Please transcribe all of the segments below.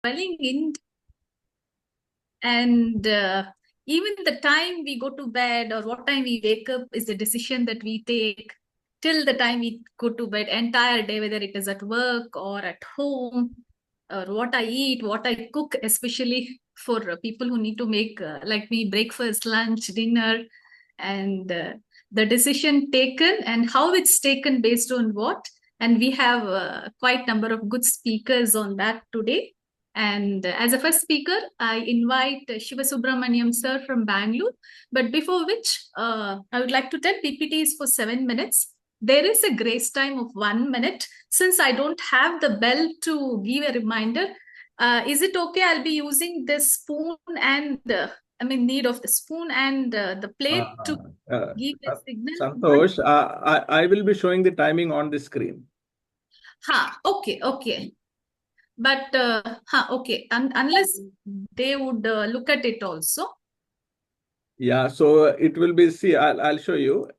dwelling in, and even the time we go to bed or what time we wake up is a decision that we take till the time we go to bed entire day, whether it is at work or at home, or what I eat, what I cook, especially for people who need to make like me breakfast, lunch, dinner, and the decision taken and how it's taken based on what. And we have quite number of good speakers on that today. And as a first speaker, I invite Shiva Subramaniam sir from Bangalore. But before which, I would like to tell PPT is for 7 minutes. There is a grace time of 1 minute. Since I don't have the bell to give a reminder, is it okay? I'll be using the spoon and need of the spoon and the plate to give a signal. Santosh, I will be showing the timing on the screen. Okay. But okay, unless they would look at it also. Yeah, so it will be, see, I'll show you.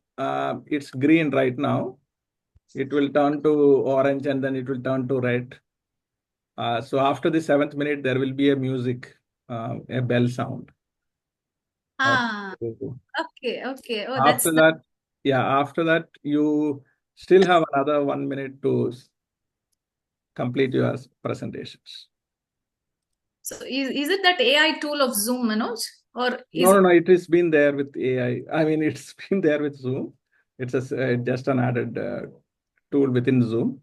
It's green right now. It will turn to orange and then it will turn to red. So after the 7th minute, there will be a music, a bell sound. Okay. Oh, After that, after that, you still have another 1 minute to complete your presentations. So is it that AI tool of Zoom, Manoj? Or is No, it has been there with AI. I mean, it's been there with Zoom. It's just an added tool within Zoom.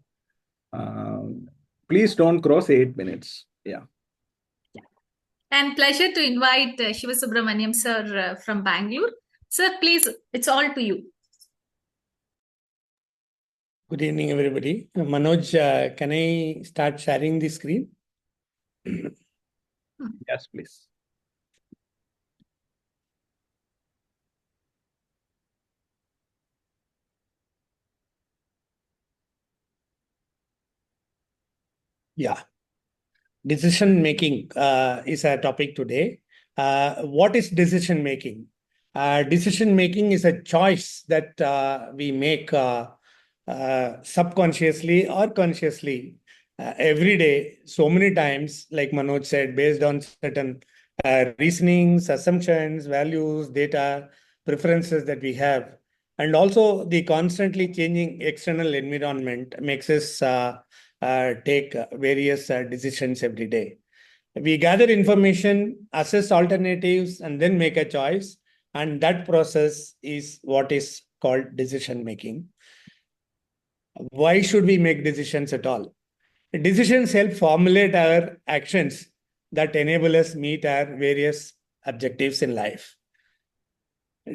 Please don't cross 8 minutes. Yeah. And pleasure to invite Shiva Subramaniam sir from Bangalore. Sir, please, it's all to you. Good evening, everybody. Manoj, can I start sharing the screen? Yes, please. Yeah. Decision making is a topic today. What is decision making? Decision making is a choice that we make subconsciously or consciously every day, so many times, like Manoj said, based on certain reasonings, assumptions, values, data, preferences that we have. And also the constantly changing external environment makes us take various decisions every day. We gather information, assess alternatives, and then make a choice. And that process is what is called decision making. Why should we make decisions at all? Decisions help formulate our actions that enable us meet our various objectives in life.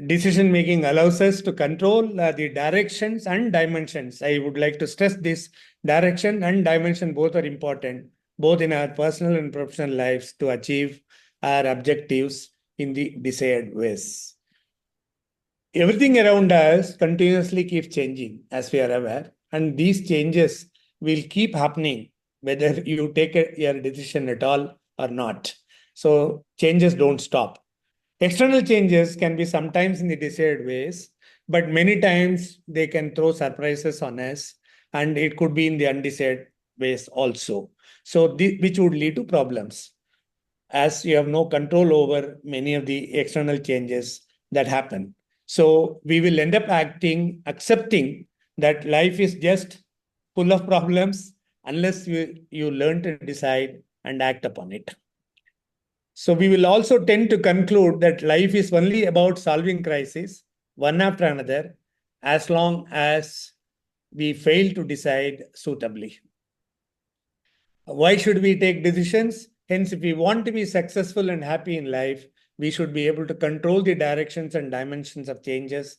Decision making allows us to control the directions and dimensions. I would like to stress this: direction and dimension both are important, both in our personal and professional lives, to achieve our objectives in the desired ways. Everything around us continuously keeps changing, as we are aware, and these changes will keep happening whether you take your decision at all or not. So changes don't stop. External changes can be sometimes in the desired ways, but many times they can throw surprises on us, and it could be in the undesired ways also. So which would lead to problems, as you have no control over many of the external changes that happen. So we will end up accepting that life is just full of problems unless you learn to decide and act upon it. So we will also tend to conclude that life is only about solving crises one after another, as long as we fail to decide suitably. Why should we take decisions? Hence, if we want to be successful and happy in life, we should be able to control the directions and dimensions of changes,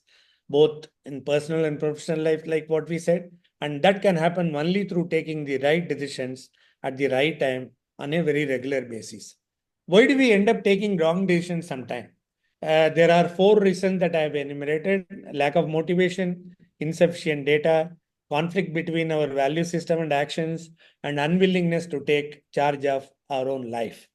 both in personal and professional life, like what we said. And that can happen only through taking the right decisions at the right time on a very regular basis. Why do we end up taking wrong decisions sometimes? There are 4 reasons that I have enumerated: lack of motivation, insufficient data, conflict between our value system and actions, and unwillingness to take charge of our own life.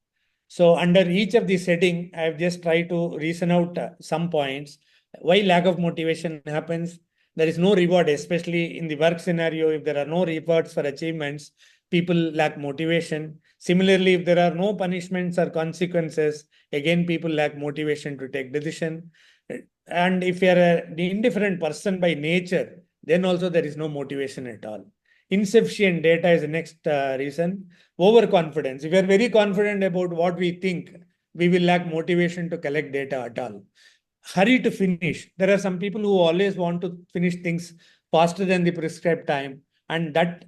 So under each of these heading, I have just tried to reason out some points. Why lack of motivation happens? There is no reward, especially in the work scenario. If there are no rewards for achievements, people lack motivation. Similarly, if there are no punishments or consequences, again, people lack motivation to take decision. And if you are an indifferent person by nature, then also there is no motivation at all. Insufficient data is the next reason. Overconfidence. If we are very confident about what we think, we will lack motivation to collect data at all. Hurry to finish. There are some people who always want to finish things faster than the prescribed time, and that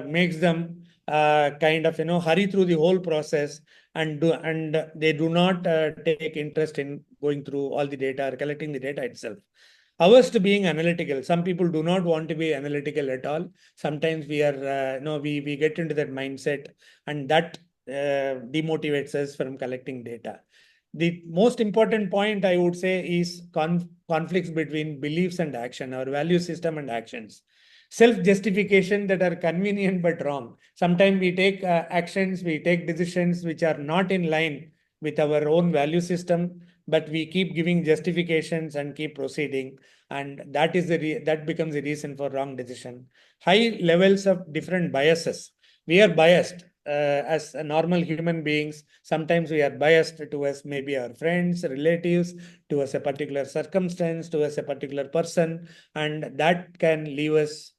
makes them kind of hurry through the whole process, and they do not take interest in going through all the data or collecting the data itself. Ours to being analytical. Some people do not want to be analytical at all. Sometimes we are we get into that mindset, and that demotivates us from collecting data. The most important point I would say is conflicts between beliefs and action, our value system and actions. Self-justification that are convenient but wrong. Sometimes we take actions, we take decisions which are not in line with our own value system, but we keep giving justifications and keep proceeding, and that becomes the reason for wrong decision. High levels of different biases. We are biased as normal human beings. Sometimes we are biased towards maybe our friends, relatives, towards a particular circumstance, towards a particular person, and that can leave us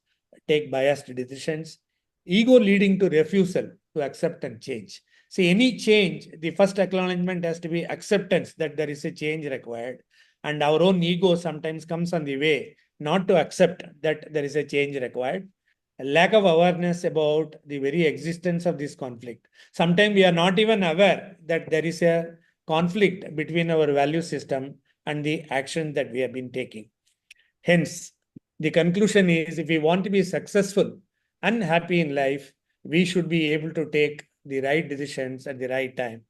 take biased decisions. Ego leading to refusal to accept and change. See, any change, the first acknowledgement has to be acceptance that there is a change required. And our own ego sometimes comes on the way not to accept that there is a change required. A lack of awareness about the very existence of this conflict. Sometimes we are not even aware that there is a conflict between our value system and the action that we have been taking. Hence, the conclusion is if we want to be successful and happy in life, we should be able to take the right decisions at the right time.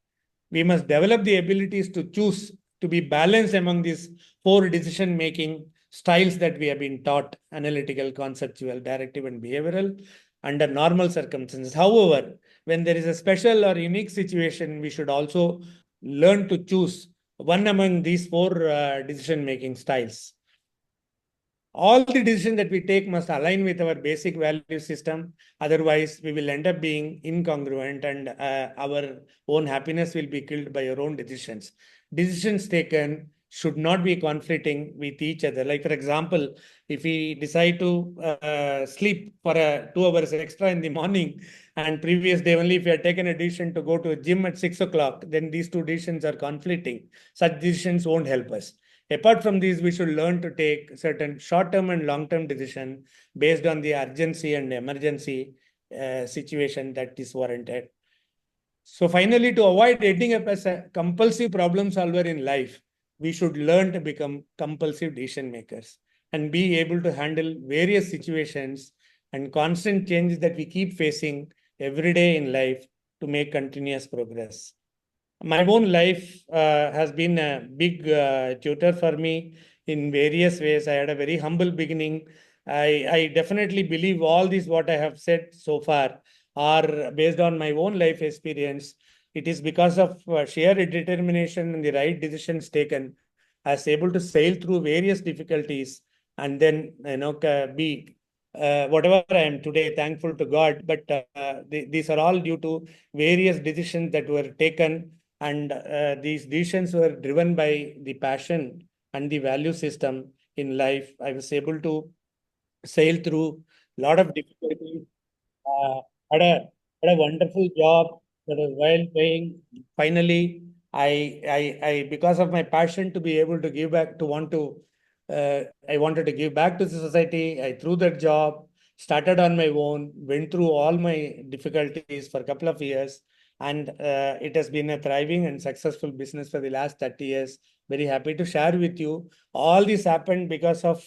We must develop the abilities to choose to be balanced among these four decision making styles that we have been taught: analytical, conceptual, directive, and behavioral under normal circumstances. However, when there is a special or unique situation, we should also learn to choose one among these four decision making styles. All the decisions that we take must align with our basic value system. Otherwise, we will end up being incongruent, and our own happiness will be killed by our own decisions. Decisions taken should not be conflicting with each other. Like, for example, if we decide to sleep for 2 hours extra in the morning, and previous day only if we have taken a decision to go to a gym at 6 o'clock, then these two decisions are conflicting. Such decisions won't help us. Apart from these, we should learn to take certain short-term and long-term decisions based on the urgency and emergency situation that is warranted. So finally, to avoid ending up as a compulsive problem solver in life, we should learn to become compulsive decision makers and be able to handle various situations and constant changes that we keep facing every day in life to make continuous progress. My own life has been a big tutor for me in various ways. I had a very humble beginning. I definitely believe all this what I have said so far are based on my own life experience. It is because of sheer determination and the right decisions taken, I was able to sail through various difficulties and then be whatever I am today, thankful to God. But these are all due to various decisions that were taken, and these decisions were driven by the passion and the value system in life. I was able to sail through a lot of difficulties, uh, had a had a wonderful job that was well paying. Finally, I because of my passion to be able to give back, I wanted to give back to the society. I threw that job, started on my own, went through all my difficulties for a couple of years, and it has been a thriving and successful business for the last 30 years. Very happy to share with you. All this happened because of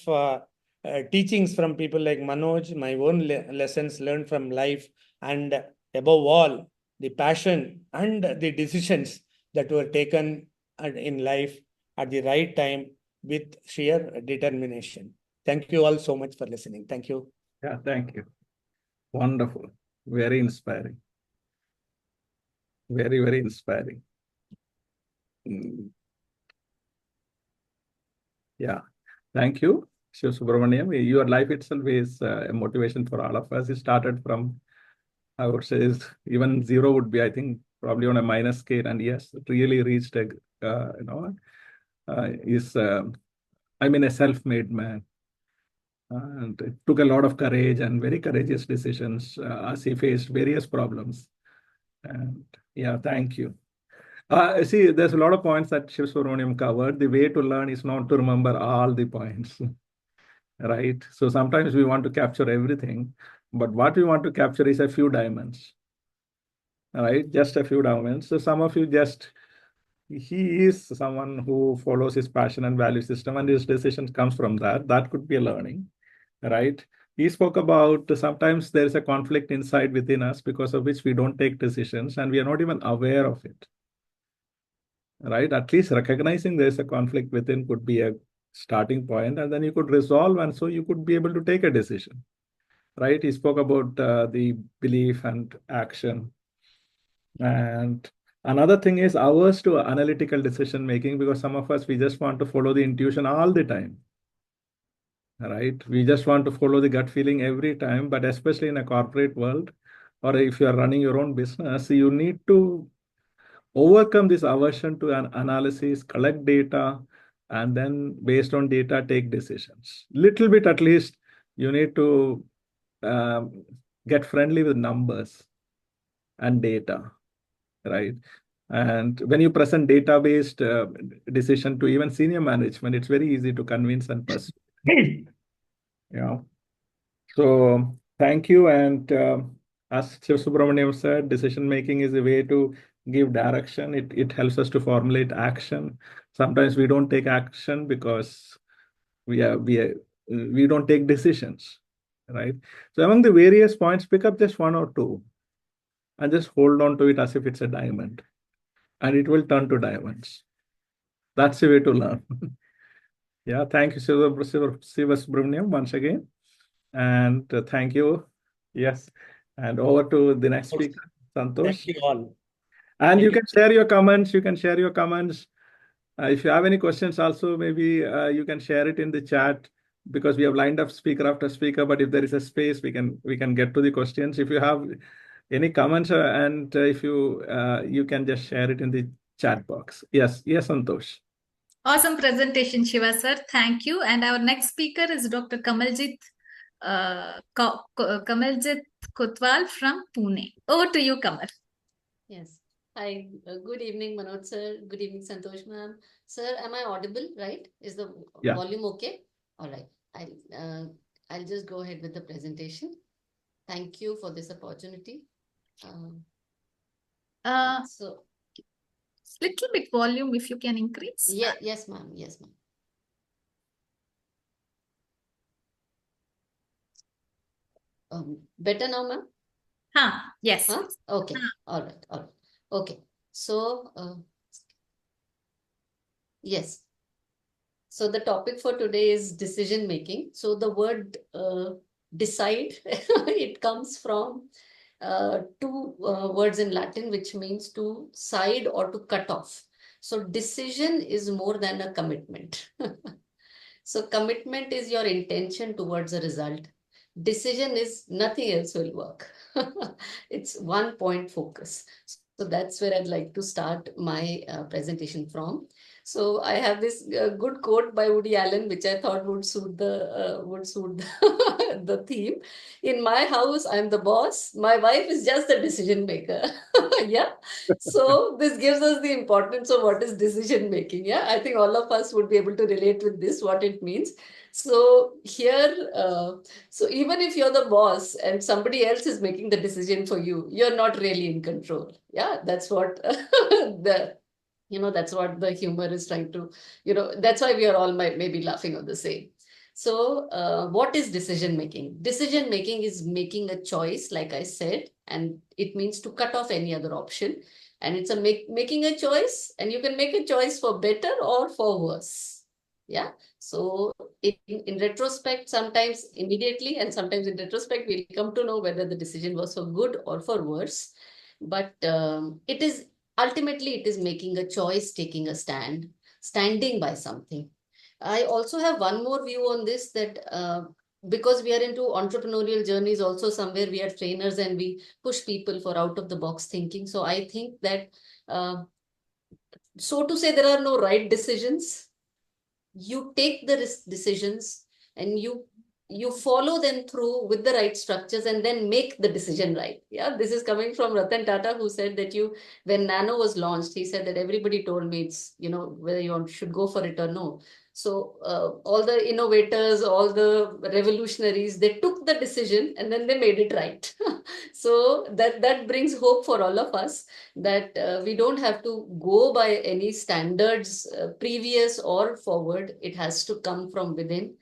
teachings from people like Manoj, my own lessons learned from life, and above all, the passion and the decisions that were taken in life at the right time with sheer determination. Thank you all so much for listening. Thank you. Yeah, thank you. Wonderful. Very inspiring. Very, very inspiring. Yeah. Thank you, Shiv Subramaniam. Your life itself is a motivation for all of us. It started from I would say is even 0 would be, I think, probably on a minus scale. And yes, it really reached a, is, I mean, a self-made man. And it took a lot of courage and very courageous decisions as he faced various problems. And yeah, thank you. See, there's a lot of points that Shiv Subramaniam covered. The way to learn is not to remember all the points, right? So sometimes we want to capture everything, but what we want to capture is a few diamonds, right? Just a few diamonds. So some of you just, he is someone who follows his passion and value system, and his decisions comes from that. That could be a learning, right? He spoke about sometimes there is a conflict inside within us because of which we don't take decisions and we are not even aware of it, right? At least recognizing there's a conflict within could be a starting point, and then you could resolve, and so you could be able to take a decision, right? He spoke about the belief and action. And another thing is ours to analytical decision making, because some of us, we just want to follow the intuition all the time, right? We just want to follow the gut feeling every time, but especially in a corporate world, or if you are running your own business, you need to overcome this aversion to an analysis, collect data, and then based on data, take decisions. Little bit at least, you need to um, get friendly with numbers and data, right? And when you present data-based decision to even senior management, it's very easy to convince and persuade. Yeah. So thank you. And as Shiv Subramaniam said, decision making is a way to give direction. It helps us to formulate action. Sometimes we don't take action because we don't take decisions, right? So among the various points, pick up just one or two and just hold on to it as if it's a diamond, and it will turn to diamonds. That's the way to learn. Yeah, thank you, Shiva Subramaniam, once again. And thank you. Yes. And over to the next speaker, Thank Santosh. you all. And Thank you you. can share your comments. You can share your comments. If you have any questions, also maybe you can share it in the chat, because we have lined up speaker after speaker. But if there is a space, we can get to the questions. If you have any comments, and if you can just share it in the chat box. Yes, yes, Santosh. Awesome presentation, Shiva sir. Thank you. And our next speaker is Dr. Kamaljit Kotwal from Pune. Over to you, Kamal. Yes. Hi. Good evening, Manoj sir. Good evening, Santosh ma'am. Sir, am I audible, right? Is the Yeah. volume okay? All right. I'll just go ahead with the presentation. Thank you for this opportunity. So little bit volume if you can increase. yeah, yes, ma'am. Yes, ma'am. Better now, ma'am? Yes. Huh? Okay. All right. All right. Okay. So yes. So the topic for today is decision making. So the word decide, it comes from two words in Latin, which means to side or to cut off. So decision is more than a commitment. So commitment is your intention towards a result. Decision is nothing else will work. It's one point focus. So that's where I'd like to start my presentation from. So I have this good quote by Woody Allen, which I thought would suit the theme. In my house, I'm the boss. My wife is just the decision maker. Yeah. So this gives us the importance of what is decision making. Yeah. I think all of us would be able to relate with this, what it means. So here, so even if you're the boss and somebody else is making the decision for you, you're not really in control. Yeah. That's what that's what the humor is trying to, that's why we are all maybe laughing on the same. So what is decision making? Decision making is making a choice, like I said, and it means to cut off any other option. And it's making a choice, and you can make a choice for better or for worse. Yeah. So in retrospect, sometimes immediately, and sometimes in retrospect, we'll come to know whether the decision was for good or for worse. But it is ultimately, it is making a choice, taking a stand, standing by something. I also have one more view on this, that because we are into entrepreneurial journeys, also somewhere we are trainers and we push people for out of the box thinking. So I think that, so to say, there are no right decisions. You take the risk decisions and you follow them through with the right structures and then make the decision right. Yeah, this is coming from Ratan Tata, who said that when Nano was launched, he said that everybody told me it's, whether you should go for it or no. So all the innovators, all the revolutionaries, they took the decision and then they made it right. So that brings hope for all of us, that we don't have to go by any standards, previous or forward. It has to come from within,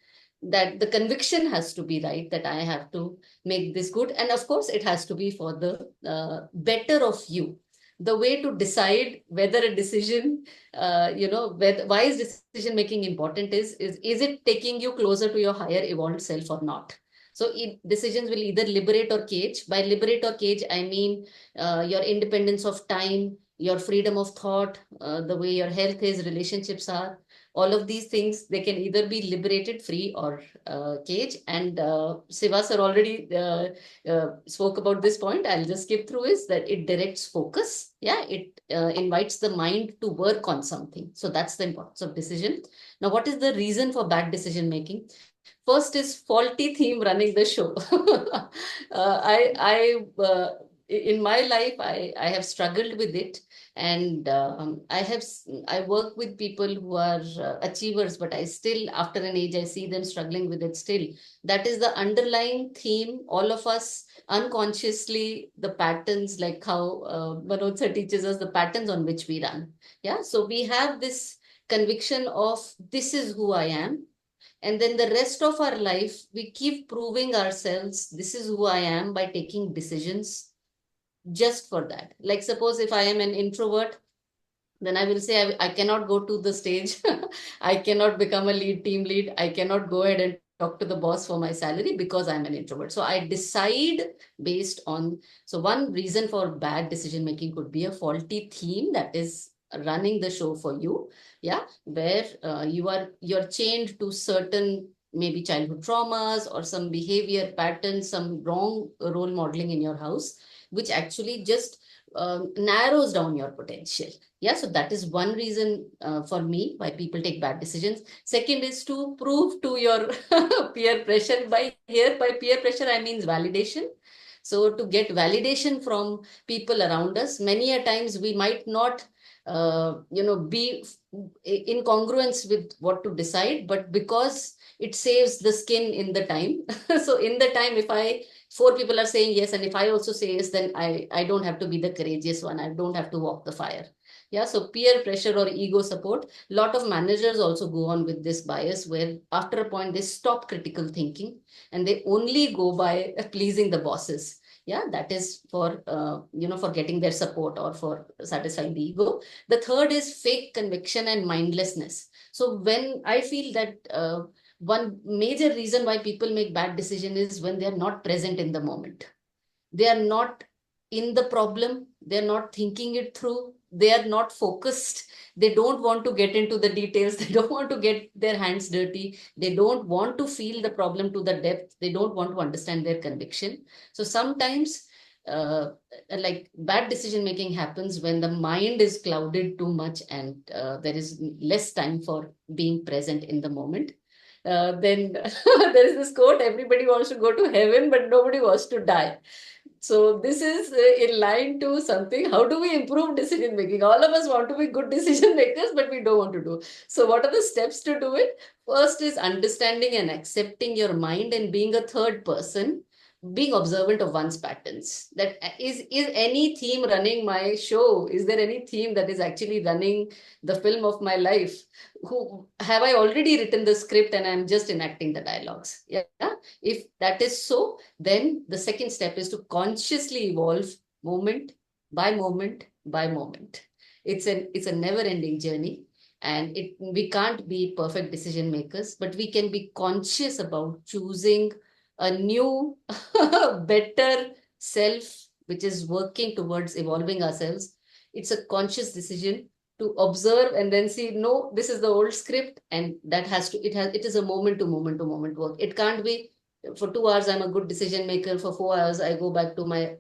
that the conviction has to be right, that I have to make this good. And of course, it has to be for the better of you. The way to decide whether a decision, why is decision making important is it taking you closer to your higher evolved self or not? So decisions will either liberate or cage. By liberate or cage, I mean your independence of time, your freedom of thought, the way your health is, relationships are, all of these things, they can either be liberated, free, or cage. And Siva sir already spoke about this point. I'll just skip through, is that it directs focus. Yeah, it invites the mind to work on something. So that's the importance of decision. Now, what is the reason for bad decision making? First is faulty theme running the show. In my life, I have struggled with it, and I work with people who are achievers, but I still, after an age, I see them struggling with it still. That is the underlying theme. All of us unconsciously, the patterns, like how Manoj sir teaches us, the patterns on which we run. Yeah, so we have this conviction of this is who I am. And then the rest of our life, we keep proving ourselves, this is who I am, by taking decisions just for that. Like, suppose if I am an introvert, then I will say, I cannot go to the stage. I cannot become a team lead. I cannot go ahead and talk to the boss for my salary because I'm an introvert. So I decide based on, so one reason for bad decision making could be a faulty theme that is running the show for you. Yeah, where you're chained to certain, maybe childhood traumas or some behavior patterns, some wrong role modeling in your house, which actually just narrows down your potential. Yeah, so that is one reason for me why people take bad decisions. Second is to prove to your peer pressure. By peer pressure, I mean validation. So to get validation from people around us, many a times we might not, be in congruence with what to decide, but because it saves the skin in the time. So in the time, if four people are saying yes, and if I also say yes, then I don't have to be the courageous one. I don't have to walk the fire. Yeah, so peer pressure or ego support. A lot of managers also go on with this bias, where after a point they stop critical thinking and they only go by pleasing the bosses. Yeah, that is for for getting their support or for satisfying the ego. The third is fake conviction and mindlessness. So when I feel that one major reason why people make bad decisions is when they are not present in the moment. They are not in the problem. They're not thinking it through. They are not focused. They don't want to get into the details. They don't want to get their hands dirty. They don't want to feel the problem to the depth. They don't want to understand their conviction. So sometimes, like, bad decision making happens when the mind is clouded too much and there is less time for being present in the moment. Then there is this quote, everybody wants to go to heaven, but nobody wants to die. So this is in line to something. How do we improve decision making? All of us want to be good decision makers, but we don't want to do. So what are the steps to do it? First is understanding and accepting your mind and being a third person, being observant of one's patterns. That is any theme running my show? Is there any theme that is actually running the film of my life? Who have I already written the script and I'm just enacting the dialogues? Yeah. If that is so, then the second step is to consciously evolve moment by moment by moment. It's a never-ending journey, and we can't be perfect decision makers, but we can be conscious about choosing a new, better self, which is working towards evolving ourselves. It's a conscious decision to observe and then see, no, this is the old script, and that it is a moment to moment work. It can't be for 2 hours, I'm a good decision maker. For 4 hours, I go back to my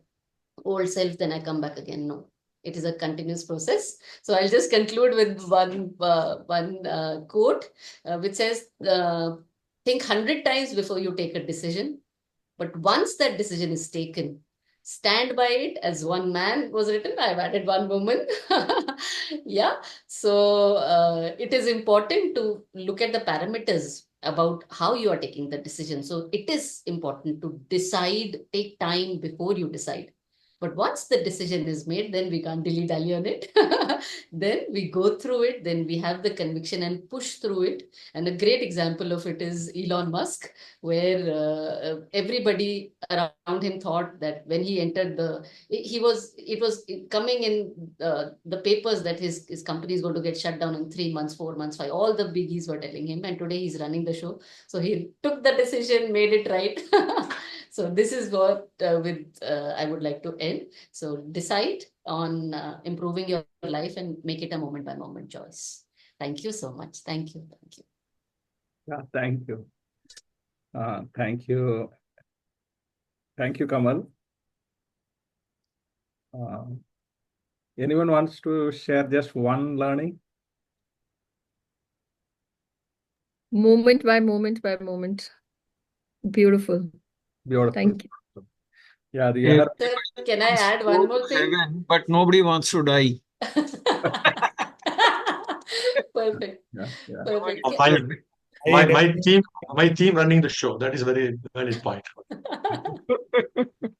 old self, then I come back again. No, it is a continuous process. So I'll just conclude with one quote, which says, think 100 times before you take a decision. But once that decision is taken, stand by it. As one man was written, I've added one woman. Yeah. So it is important to look at the parameters about how you are taking the decision. So it is important to decide, take time before you decide. But once the decision is made, then we can't dilly-dally on it. Then we go through it, then we have the conviction and push through it. And a great example of it is Elon Musk, where everybody around him thought that when he entered it was coming in the papers that his company is going to get shut down in 3 months, 4 months, 5. All the biggies were telling him, and today he's running the show. So he took the decision, made it right. So this is what I would like to end. So decide on improving your life and make it a moment by moment choice. Thank you so much. Thank you. Thank you. Yeah, thank you. Thank you. Thank you, Kamal. Anyone wants to share just one learning? Moment by moment by moment. Beautiful. Beautiful. Thank you. Yeah, the Yeah. Sir, can I add one more thing? Heaven, but nobody wants to die. Perfect. Yeah, yeah. Perfect. My team running the show. That is very valid point.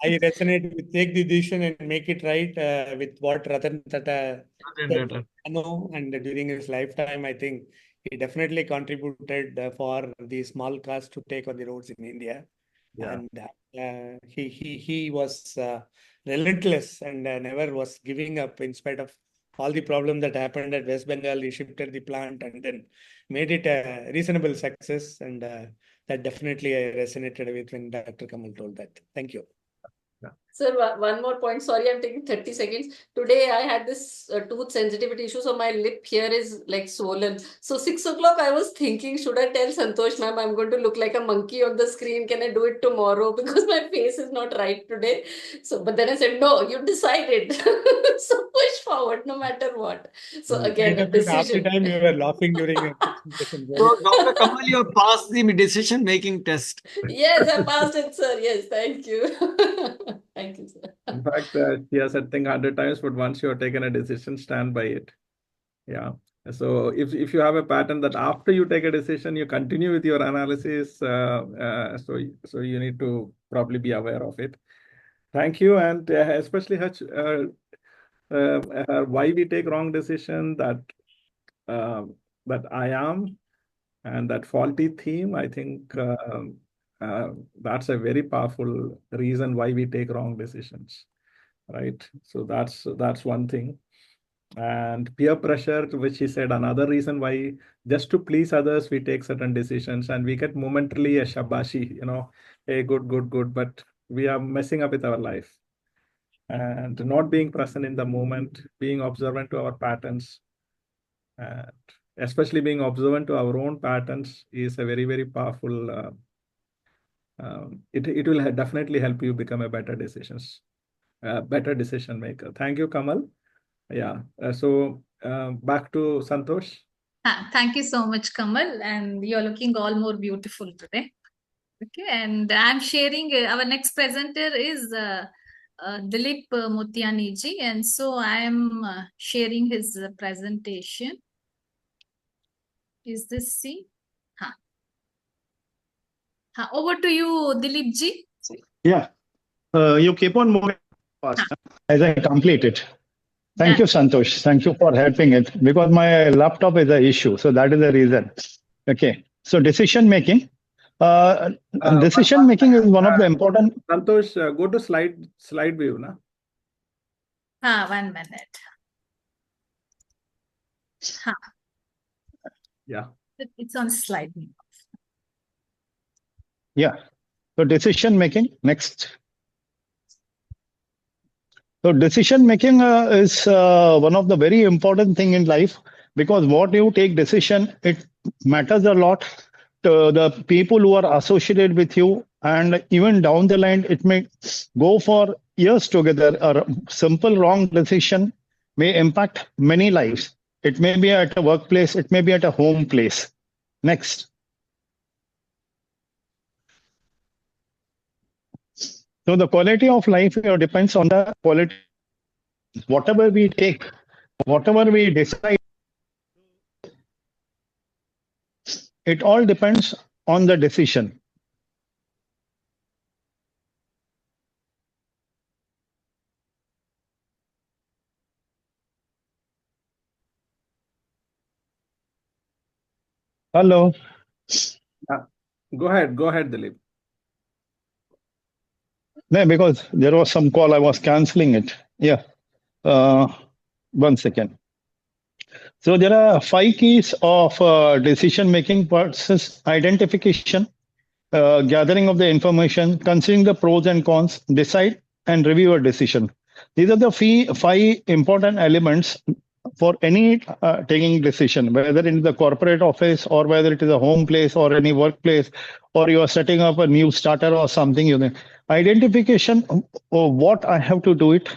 I resonate with take the decision and make it right with what Ratan Tata said. And during his lifetime, I think he definitely contributed for the small cars to take on the roads in India. Yeah. And he was relentless and never was giving up in spite of all the problems that happened at West Bengal. He shifted the plant and then made it a reasonable success. And that definitely I resonated with when Dr. Kamal told that. Thank you. Sir, one more point. Sorry, I'm taking 30 seconds. Today, I had this tooth sensitivity issue. So my lip here is like swollen. So 6 o'clock, I was thinking, should I tell Santosh ma'am, I'm going to look like a monkey on the screen. Can I do it tomorrow? Because my face is not right today. So, but then I said, no, you decided. So push forward no matter what. So again, a Half the decision. time you were laughing during a presentation. So, Dr. Kamal, you have passed the decision-making test. Yes, I passed it, sir. Yes, thank you. Thank you, sir. In fact, she has said thing 100 times, but once you have taken a decision, stand by it. Yeah. So if you have a pattern that after you take a decision, you continue with your analysis, so you need to probably be aware of it. Thank you, and especially why we take wrong decision, that I am, and that faulty theme. I think that's a very powerful reason why we take wrong decisions, right? So that's one thing. And peer pressure, which he said, another reason why, just to please others, we take certain decisions and we get momentarily a shabashi, hey, good, but we are messing up with our life. And not being present in the moment, being observant to our patterns, and especially being observant to our own patterns is a very, very powerful, it will definitely help you become a better decision maker. Thank you, Kamal. Yeah. So back to Santosh. Thank you so much, Kamal. And you're looking all more beautiful today. Okay. And I'm sharing, our next presenter is Dilip Motiani ji. And so I'm sharing his presentation. Is this seen? Over to you, Dilip ji. Yeah. You keep on moving fast as I complete it. Thank you, Santosh. Thank you for helping it, because my laptop is an issue. So that is the reason. Okay. So decision making. Decision making is one of the important. Santosh, go to slide view, na? 1 minute. Yeah. It's on slide view. Yeah. So decision making. Next. So decision making is one of the very important thing in life, because what you take decision, it matters a lot to the people who are associated with you And even down the line, it may go for years together. A simple wrong decision may impact many lives. It may be at a workplace, it may be at a home place. Next. So the quality of life depends on the quality. Whatever we take, whatever we decide, it all depends on the decision. Hello. Go ahead, Dilip. No, because there was some call, I was canceling it. Yeah. 1 second. So there are 5 keys of decision making process: identification, gathering of the information, considering the pros and cons, decide and review a decision. These are the 5 important elements for any taking decision, whether in the corporate office or whether it is a home place or any workplace, or you are setting up a new starter or something. Identification, what I have to do it,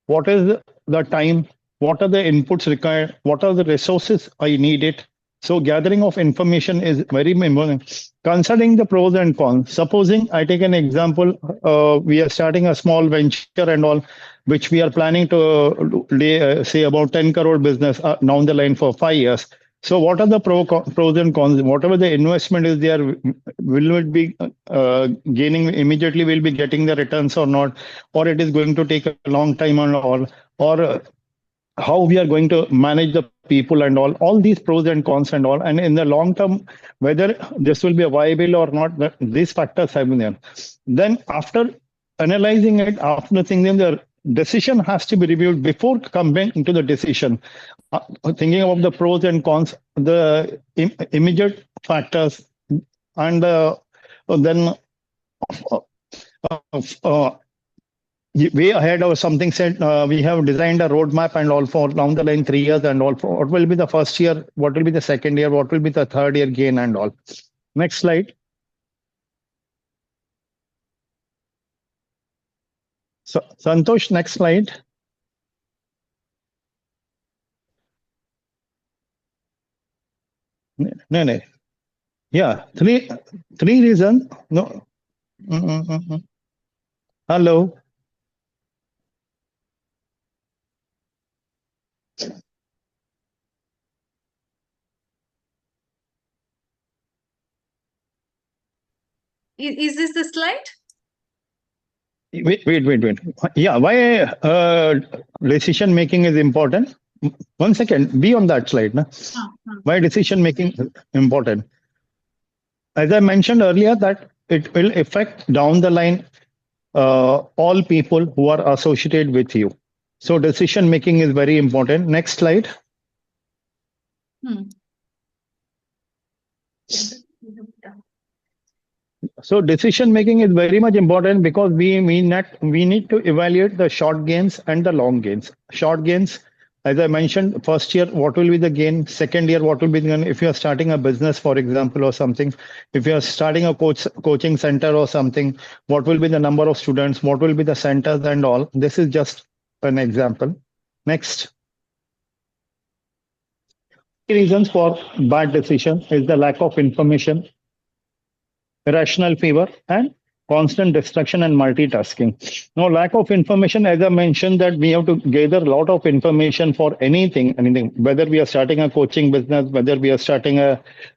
what is the time, what are the inputs required, what are the resources I need it. So gathering of information is very important. Considering the pros and cons. Supposing I take an example, we are starting a small venture and all, which we are planning to say about 10 crore business down the line for 5 years. So what are the pros and cons? Whatever the investment is there, will it be gaining immediately, will be getting the returns or not, or it is going to take a long time and all, or how we are going to manage the people and all these pros and cons and all. And in the long term, whether this will be viable or not, these factors have been there. Then after analyzing it, after thinking, the decision has to be reviewed before coming into the decision. Thinking of the pros and cons, the immediate factors, and then way ahead or something said, we have designed a roadmap and all for down the line 3 years and all. For what will be the first year, what will be the second year, what will be the third year gain and all. Next slide. So Santosh, next slide. No. Yeah, three reasons. No. Hello. Is this the slide? Wait. Yeah, why decision making is important? 1 second, be on that slide. Na? Why decision making is important? As I mentioned earlier, that it will affect down the line all people who are associated with you. So decision making is very important. Next slide. So decision making is very much important because we need to evaluate the short gains and the long gains. Short gains, as I mentioned, first year, what will be the gain? Second year, what will be the gain? If you are starting a business, for example, or something, if you are starting a coaching center or something, what will be the number of students? What will be the centers and all? This is just an example. Next. Reasons for bad decision is the lack of information, irrational fever, and constant distraction and multitasking. Now, lack of information, as I mentioned, that we have to gather a lot of information for anything, whether we are starting a coaching business, whether we are starting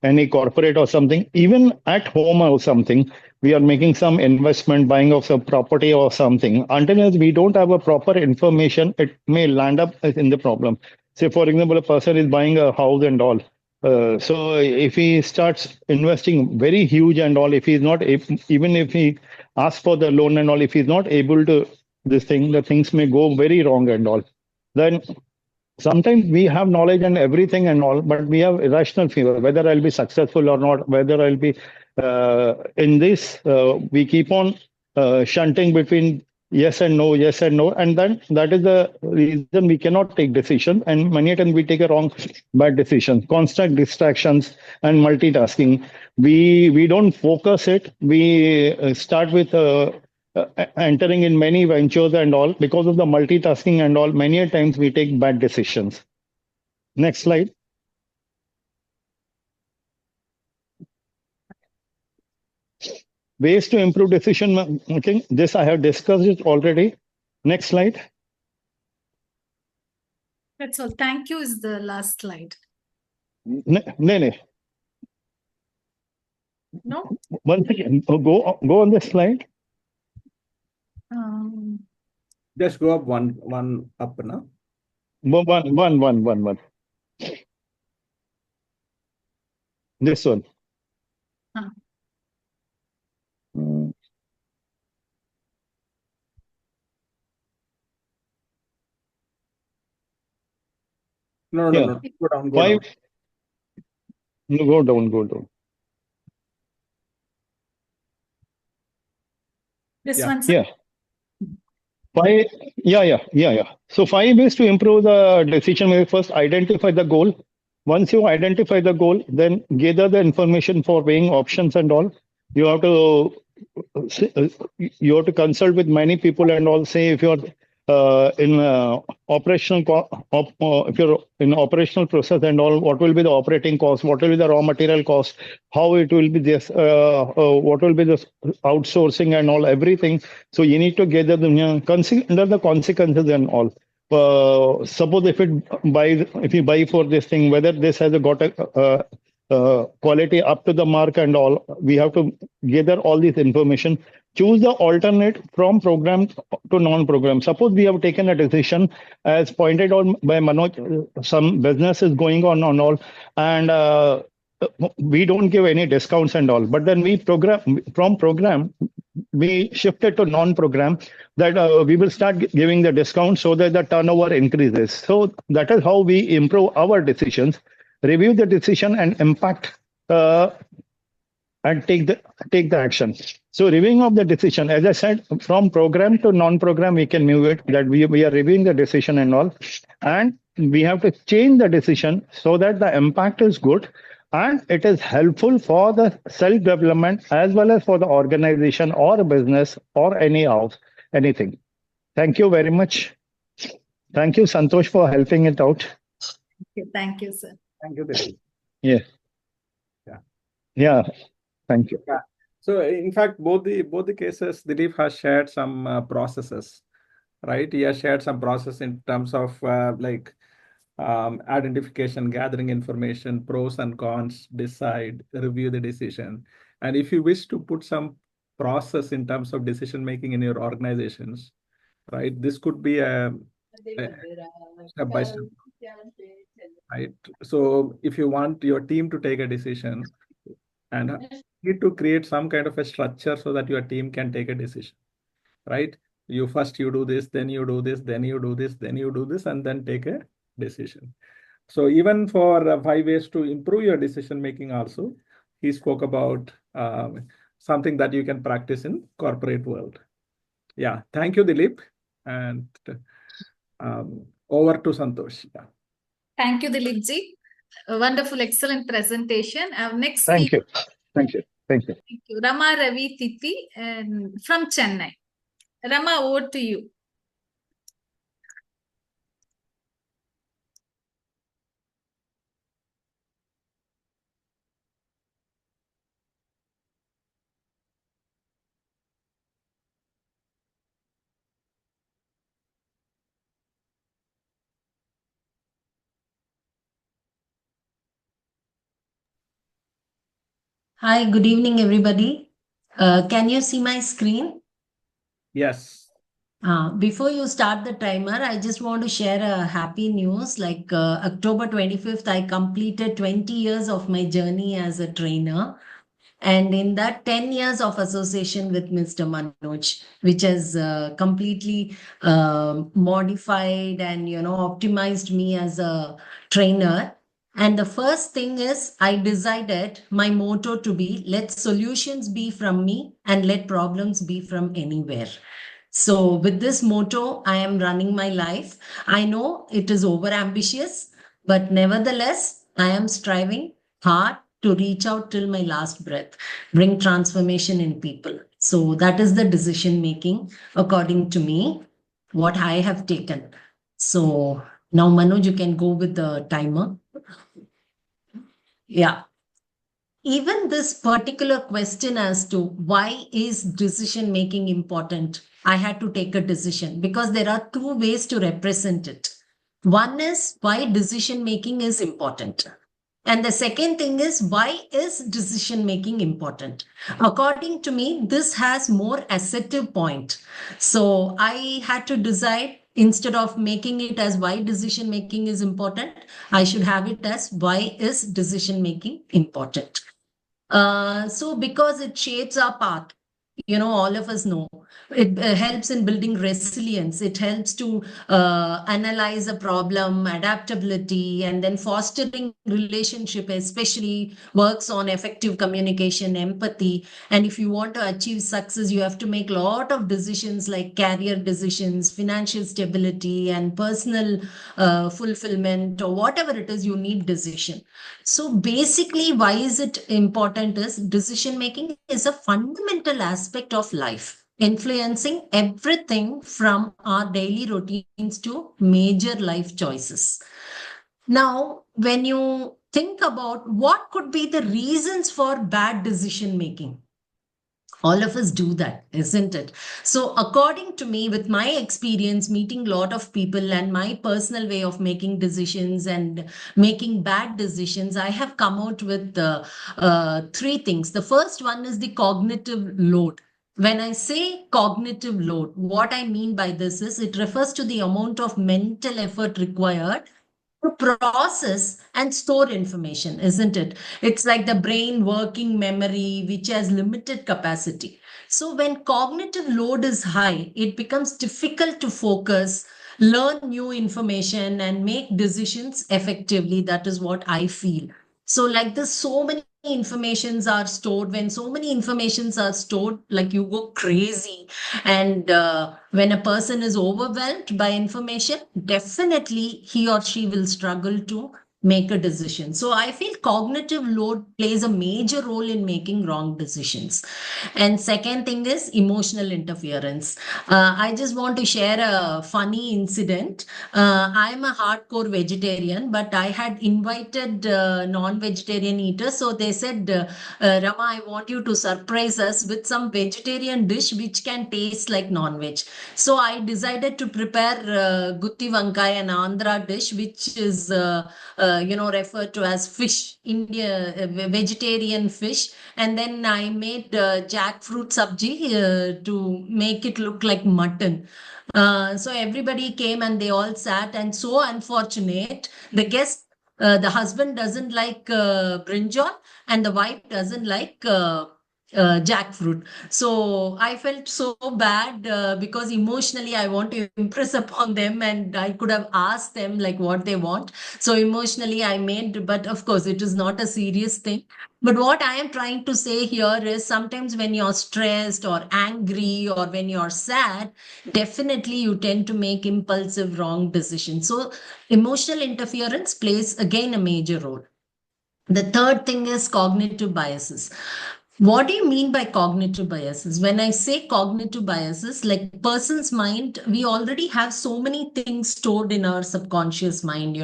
any corporate or something, even at home or something, we are making some investment, buying of some property or something. Until we don't have a proper information, it may land up in the problem. Say, for example, a person is buying a house and all. So if he starts investing very huge and all, if he's not, even if he asks for the loan and all, if he's not able to the things may go very wrong and all. Then sometimes we have knowledge and everything and all, but we have irrational fear, whether I'll be successful or not, whether I'll be in this, we keep on shunting between yes and no, yes and no, and then that is the reason we cannot take decisions, and many times we take a wrong, bad decisions, constant distractions and multitasking. We don't focus it. We start with entering in many ventures and all because of the multitasking and all. Many a times we take bad decisions. Next slide. Ways to improve decision making. This I have discussed it already. Next slide. That's all. Thank you is the last slide. No, no. No? Once again, go on this slide. Just go up one up now. One. This one. Huh. No. Go down. Five. No, go down. This Yeah. one, sir? Yeah. Five. Yeah. So 5 ways to improve the decision making. First, identify the goal. Once you identify the goal, then gather the information for weighing options and all. You have to consult with many people and all. Say if you're in if you're in operational process and all, what will be the operating cost? What will be the raw material cost? How it will be this? What will be the outsourcing and all, everything. So you need to gather consider the consequences and all. Suppose if you buy for this thing, whether this has got a quality up to the mark and all, we have to gather all this information. Choose the alternate from program to non-program. Suppose we have taken a decision, as pointed out by Manoj, some business is going on and all, and we don't give any discounts and all. But then we shifted to non-program, that we will start giving the discount so that the turnover increases. So that is how we improve our decisions. Review the decision and impact and take the action. So reviewing of the decision, as I said, from program to non-program, we can move it, that we are reviewing the decision and all. And we have to change the decision so that the impact is good and it is helpful for the self-development as well as for the organization or business or anything. Thank you very much. Thank you, Santosh, for helping it out. Thank you, sir. Thank you, Dilip. Yeah. Thank you. Yeah. So in fact, both the cases, Dilip has shared some processes, right? He has shared some process in terms of identification, gathering information, pros and cons, decide, review the decision. And if you wish to put some process in terms of decision making in your organizations, right? This could be a step by step, right? So if you want your team to take a decision, and need to create some kind of a structure so that your team can take a decision, right? You do this, then you do this, then you do this, then you do this, and then take a decision. So even for 5 ways to improve your decision making also, he spoke about something that you can practice in corporate world. Yeah, thank you, Dilip. And over to Santosh. Yeah. Thank you, Dilip ji. A wonderful, excellent presentation. Our next Thank speaker. Thank you. Thank you. Rama Ravi Titi from Chennai. Rama, over to you. Hi, good evening, everybody. Can you see my screen? Yes. Before you start the timer, I just want to share a happy news. Like October 25th, I completed 20 years of my journey as a trainer. And in that 10 years of association with Mr. Manoj, which has completely modified and, optimized me as a trainer. And the first thing is I decided my motto to be, let solutions be from me and let problems be from anywhere. So with this motto, I am running my life. I know it is over ambitious, but nevertheless, I am striving hard to reach out till my last breath, bring transformation in people. So that is the decision making according to me, what I have taken. So now, Manoj, you can go with the timer. Yeah. Even this particular question as to why is decision making important, I had to take a decision because there are two ways to represent it. One is why decision making is important. And the second thing is, why is decision making important? According to me, this has more assertive point. So I had to decide, instead of making it as why decision making is important, I should have it as why is decision making important. So because it shapes our path, all of us know it helps in building resilience. It helps to analyze a problem, adaptability, and then fostering relationship, especially works on effective communication, empathy. And if you want to achieve success, you have to make a lot of decisions like career decisions, financial stability, and personal fulfillment, or whatever it is, you need decision. So basically, why is it important is decision making is a fundamental aspect of life, influencing everything from our daily routines to major life choices. Now, when you think about what could be the reasons for bad decision making, all of us do that, isn't it? So according to me, with my experience meeting a lot of people and my personal way of making decisions and making bad decisions, I have come out with three things. The first one is the cognitive load. When I say cognitive load, what I mean by this is it refers to the amount of mental effort required to process and store information, isn't it? It's like the brain working memory, which has limited capacity. So when cognitive load is high, it becomes difficult to focus, learn new information, and make decisions effectively. That is what I feel. So like this, so many informations are stored. When so many informations are stored, like you go crazy. And when a person is overwhelmed by information, definitely he or she will struggle to make a decision. So I feel cognitive load plays a major role in making wrong decisions. And second thing is emotional interference. I just want to share a funny incident. I'm a hardcore vegetarian, but I had invited non-vegetarian eaters. So they said, Rama, I want you to surprise us with some vegetarian dish which can taste like non-veg. So I decided to prepare gutti vankai, an Andhra dish, which is referred to as fish, India vegetarian fish. And then I made jackfruit sabji to make it look like mutton. So everybody came and they all sat, and so unfortunate, the guest, the husband doesn't like brinjal, and the wife doesn't like jackfruit. So I felt so bad because emotionally I want to impress upon them, and I could have asked them like what they want. So emotionally I made, but of course it is not a serious thing. But what I am trying to say here is sometimes when you're stressed or angry or when you're sad, definitely you tend to make impulsive wrong decisions. So emotional interference plays again a major role. The third thing is cognitive biases. What do you mean by cognitive biases? When I say cognitive biases, like person's mind, we already have so many things stored in our subconscious mind,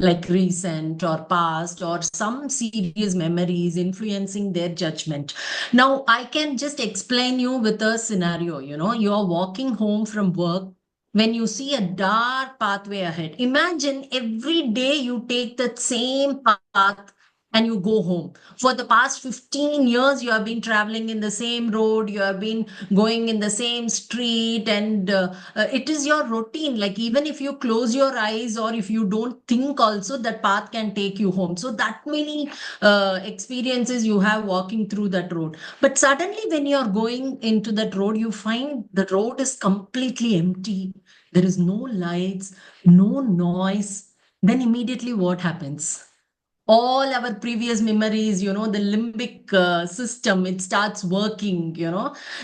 like recent or past or some serious memories influencing their judgment. Now, I can just explain you with a scenario, you're walking home from work when you see a dark pathway ahead. Imagine every day you take that same path and you go home. For the past 15 years, you have been traveling in the same road, you have been going in the same street, and it is your routine. Like, even if you close your eyes or if you don't think, also, that path can take you home. So, that many experiences you have walking through that road. But suddenly, when you're going into that road, you find the road is completely empty. There is no lights, no noise. Then, immediately, what happens? all our previous memories, the limbic system, it starts working,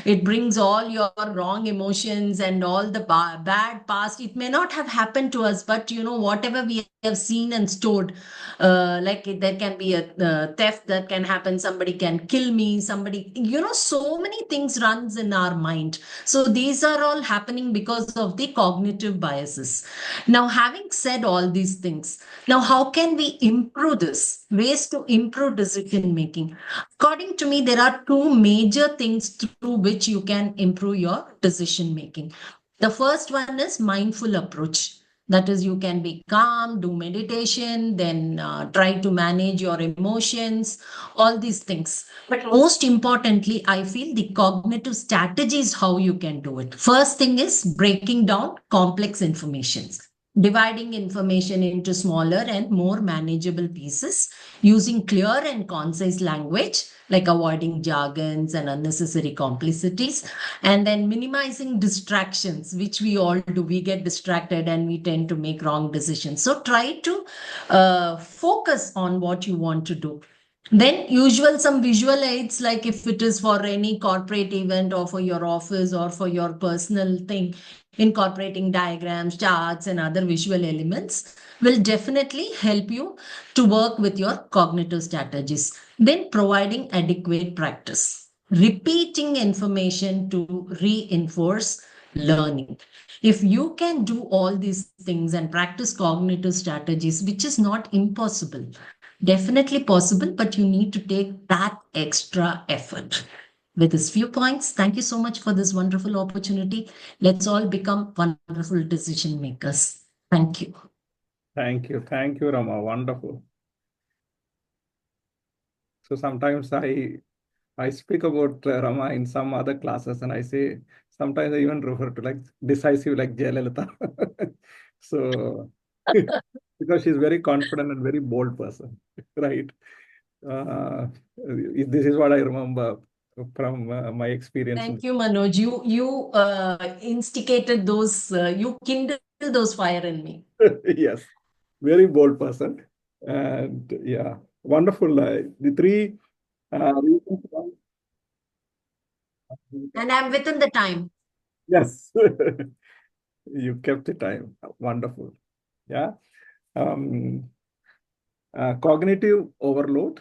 it brings all your wrong emotions and all the bad past. It may not have happened to us, but whatever we have seen and stored, there can be a theft that can happen, somebody can kill me, somebody, so many things runs in our mind. So these are all happening because of the cognitive biases. Now, having said all these things, now how can we improve this? Ways to improve decision making. According to me, there are two major things through which you can improve your decision making. The first one is mindful approach. That is, you can be calm, do meditation, then try to manage your emotions, all these things. But most importantly, I feel the cognitive strategy is how you can do it. First thing is breaking down complex informations, dividing information into smaller and more manageable pieces, using clear and concise language, like avoiding jargons and unnecessary complicities, and then minimizing distractions, which we all do. We get distracted and we tend to make wrong decisions. So try to focus on what you want to do. Then usual some visual aids, like if it is for any corporate event or for your office or for your personal thing, incorporating diagrams, charts, and other visual elements will definitely help you to work with your cognitive strategies. Then providing adequate practice, repeating information to reinforce learning. If you can do all these things and practice cognitive strategies, which is not impossible, definitely possible, but you need to take that extra effort. With these few points, thank you so much for this wonderful opportunity. Let's all become wonderful decision makers. Thank you. Thank you. Thank you, Rama. Wonderful. So sometimes I speak about Rama in some other classes, and I say sometimes I even refer to like decisive, like Jayalalitha. So because she's very confident and very bold person, right? This is what I remember from my experience. Thank you, Manoj. You instigated those. You kindled those fire in me. Yes, very bold person, and yeah, wonderful. The three reasons why. And I'm within the time. Yes, you kept the time. Wonderful. Yeah. Um, Cognitive overload,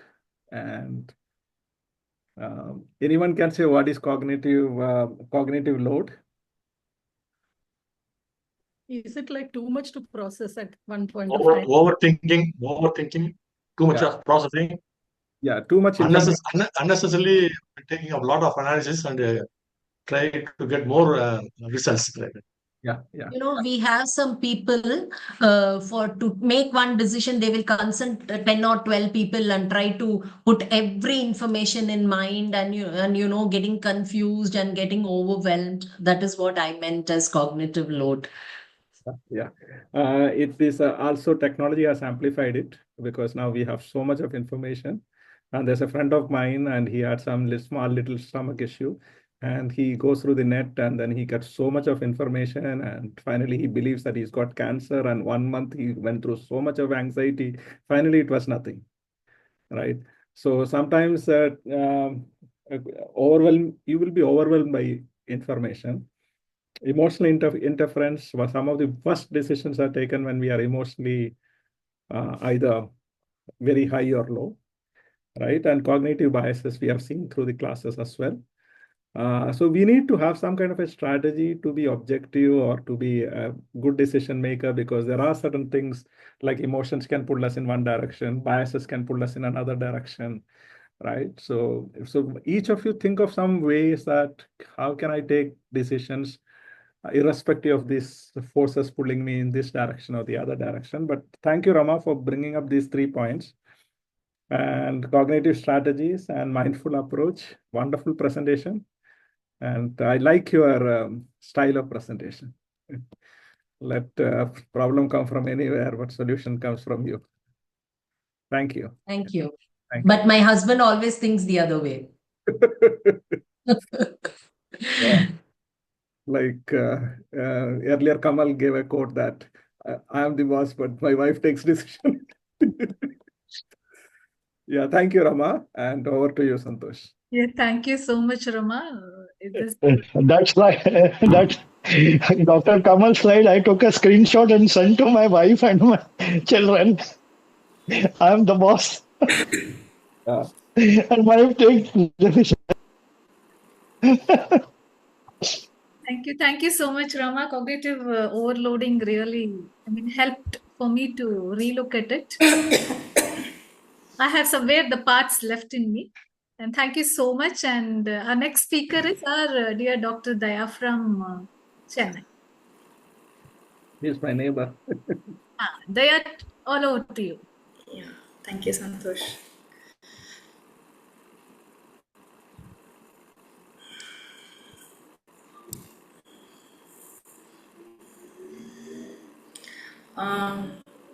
and anyone can say what is cognitive load? Is it like too much to process at one point of time? Overthinking, too much Yeah. of processing, Yeah, too much information. unnecessarily taking a lot of analysis and try to get more results. Yeah, yeah. We have some people for to make one decision, they will consult 10 or 12 people and try to put every information in mind, and getting confused and getting overwhelmed. That is what I meant as cognitive load. Yeah, it is also technology has amplified it because now we have so much of information. And there's a friend of mine, and he had some small little stomach issue, and he goes through the net, and then he gets so much of information, and finally he believes that he's got cancer. And 1 month he went through so much of anxiety. Finally, it was nothing, right? So sometimes you will be overwhelmed by information. Emotional interference was some of the worst decisions are taken when we are emotionally either very high or low, right? And cognitive biases we have seen through the classes as well. So we need to have some kind of a strategy to be objective or to be a good decision maker, because there are certain things like emotions can pull us in one direction, biases can pull us in another direction, right? So each of you think of some ways that how can I take decisions irrespective of these forces pulling me in this direction or the other direction. But thank you, Rama, for bringing up these 3 points. And cognitive strategies and mindful approach. Wonderful presentation. And I like your style of presentation. Let problem come from anywhere, but solution comes from you. Thank you. Thank you. Thank But my husband always thinks the other way. Yeah. Like earlier, Kamal gave a quote that I am the boss, but my wife takes decision. Yeah, thank you, Rama. And over to you, Santosh. Yeah, thank you so much, Rama. This That's why that Dr. Kamal slide, I took a screenshot and sent to my wife and my children. I'm the boss. Yeah. And my wife takes decision. Thank you so much, Rama. Cognitive overloading really, helped for me to relook at it. I have somewhere the parts left in me. And thank you so much. And our next speaker is our dear Dr. Daya from Chennai. He's my neighbor. Daya, all over to you. Yeah, thank you, Santosh.